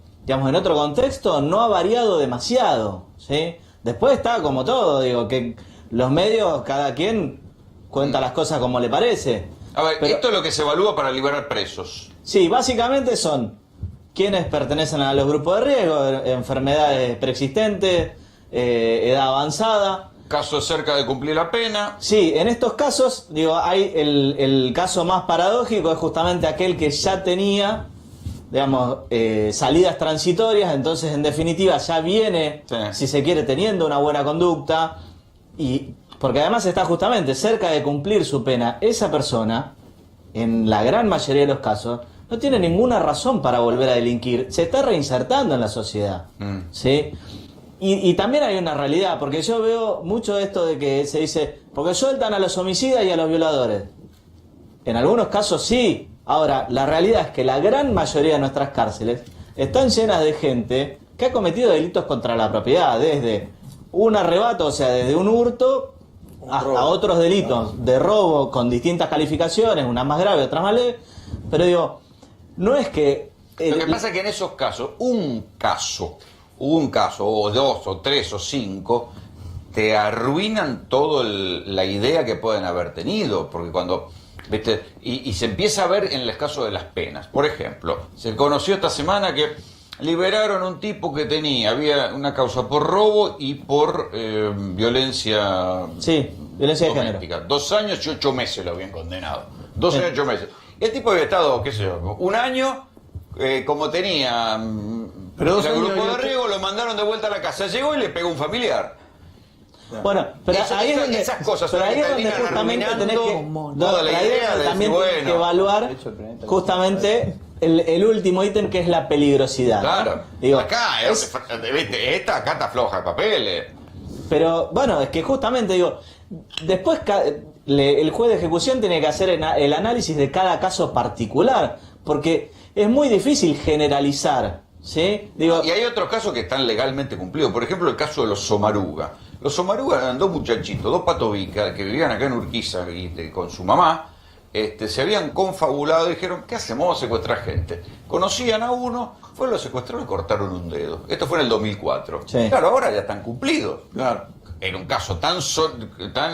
contexto, no ha variado demasiado, ¿sí? Después está como todo, digo, que los medios, cada quien cuenta las cosas como le parece. A ver, esto es lo que se evalúa para liberar presos. Sí, básicamente son quienes pertenecen a los grupos de riesgo, enfermedades preexistentes, edad avanzada. Casos cerca de cumplir la pena. Sí, en estos casos, digo, hay el caso más paradójico, es justamente aquel que ya tenía, digamos, salidas transitorias, entonces en definitiva ya viene, si se quiere, teniendo una buena conducta, y porque además está justamente cerca de cumplir su pena. Esa persona, en la gran mayoría de los casos, no tiene ninguna razón para volver a delinquir, se está reinsertando en la sociedad, ¿sí? Y también hay una realidad, porque yo veo mucho de esto de que se dice, porque sueltan a los homicidas y a los violadores. En algunos casos sí. Ahora, la realidad es que la gran mayoría de nuestras cárceles están llenas de gente que ha cometido delitos contra la propiedad, desde un arrebato, o sea, desde un hurto, hasta otros delitos de robo con distintas calificaciones, unas más graves, otras más leves. Pero digo, no es que... Lo que pasa es que en esos casos, un caso, o dos, o tres, o cinco, te arruinan toda la idea que pueden haber tenido, porque cuando, ¿viste? Y se empieza a ver en el caso de las penas. Por ejemplo, se conoció esta semana que liberaron a un tipo que había una causa por robo y por violencia violencia doméstica. De género. 2 años y 8 meses lo habían condenado. 2 años y 8 meses. El tipo había estado, qué sé yo, un año, como tenía Pero el grupo de riesgo lo mandaron de vuelta a la casa. Llegó y le pegó un familiar. Bueno, pero ahí es donde, esas cosas pero son ahí las es que donde terminan justamente tenés arruinando que, toda la ahí es idea donde de también decir, tenés que bueno, evaluar justamente el último ítem, que es la peligrosidad. Claro. Digo, acá, acá está floja el papel. Pero bueno, es que justamente digo, después el juez de ejecución tiene que hacer el análisis de cada caso particular, porque es muy difícil generalizar, ¿sí? Digo, y hay otros casos que están legalmente cumplidos. Por ejemplo, el caso de los Somaruga. Los Somaruga eran dos muchachitos, dos patovicas, que vivían acá en Urquiza con su mamá. Se habían confabulado y dijeron, ¿qué hacemos? Vamos a secuestrar gente. Conocían a uno, fueron, lo secuestraron y cortaron un dedo. Esto fue en el 2004. Sí. Claro, ahora ya están cumplidos. Claro. En un caso tan...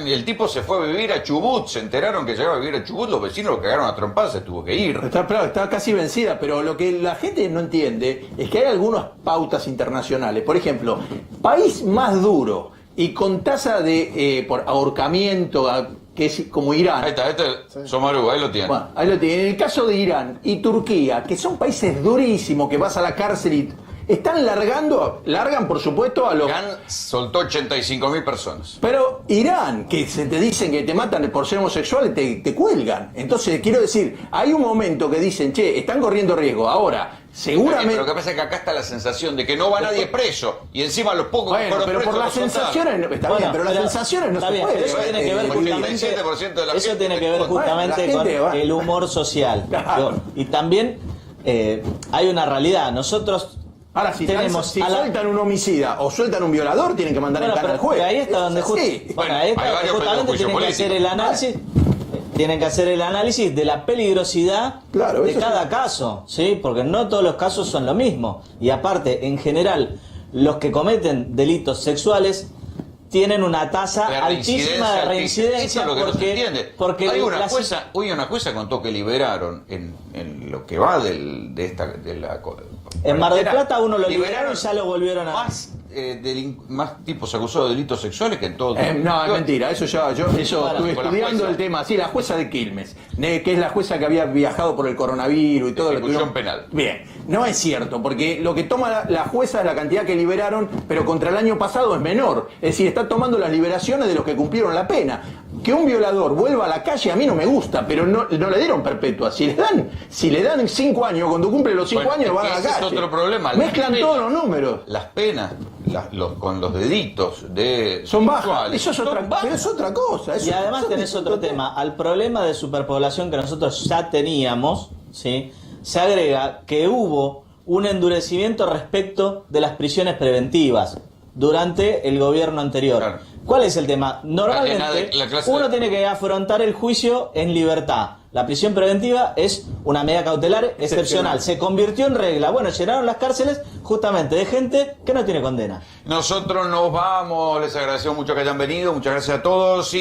el tipo se fue a vivir a Chubut, se enteraron que llegaba a vivir a Chubut, los vecinos lo cagaron a trompadas, se tuvo que ir. Está casi vencida, pero lo que la gente no entiende es que hay algunas pautas internacionales. Por ejemplo, país más duro y con tasa de por ahorcamiento, que es como Irán. Ahí está, Somaruga, ahí lo tiene. Bueno, ahí lo tiene. En el caso de Irán y Turquía, que son países durísimos, que vas a la cárcel y están largan por supuesto a los... Irán soltó 85.000 personas. Pero Irán, que se te dicen que te matan por ser homosexual, te cuelgan. Entonces, quiero decir, hay un momento que dicen, che, están corriendo riesgo. Ahora, seguramente... Pero lo que pasa es que acá está la sensación de que no va nadie preso. Y encima los pocos que fueron pero presos por las sensaciones, está bien, pero las sensaciones no se pueden. Eso tiene que ver justamente, eso tiene que ver justamente con el humor social. Claro. Y también hay una realidad. Nosotros... Ahora, si tenemos sueltan un homicida o sueltan un violador, tienen que mandar en cara al juez. Ahí está donde justamente tienen que hacer el análisis. Tienen que hacer el análisis de la peligrosidad de cada caso, ¿sí? Porque no todos los casos son lo mismo. Y aparte, en general, los que cometen delitos sexuales tienen una tasa altísima de reincidencia. Eso es lo que no se entiende. Porque hoy una jueza contó que liberaron en lo que va de la... En Mar del Plata uno lo liberaron y ya lo volvieron a... Más tipos acusados de delitos sexuales que en todo el no, es mentira, eso estuve estudiando el tema. Sí, la jueza de Quilmes, que es la jueza que había viajado por el coronavirus y todo lo que... Ejecución penal. Bien, no es cierto, porque lo que toma la jueza es la cantidad que liberaron, pero contra el año pasado es menor. Es decir, está tomando las liberaciones de los que cumplieron la pena. Que un violador vuelva a la calle a mí no me gusta, pero no le dieron perpetua. Si le dan 5 años, cuando cumple los 5 años van a la calle. Es otro problema. Mezclan todos los números. Las penas con los deditos son bajas. Eso es pero es otra cosa. Y además tenés otro tema. Al problema de superpoblación que nosotros ya teníamos, ¿sí? Se agrega que hubo un endurecimiento respecto de las prisiones preventivas durante el gobierno anterior. Claro. ¿Cuál es el tema? Normalmente uno tiene que afrontar el juicio en libertad. La prisión preventiva es una medida cautelar excepcional. Se convirtió en regla. Bueno, llenaron las cárceles justamente de gente que no tiene condena. Nosotros nos vamos. Les agradecemos mucho que hayan venido. Muchas gracias a todos.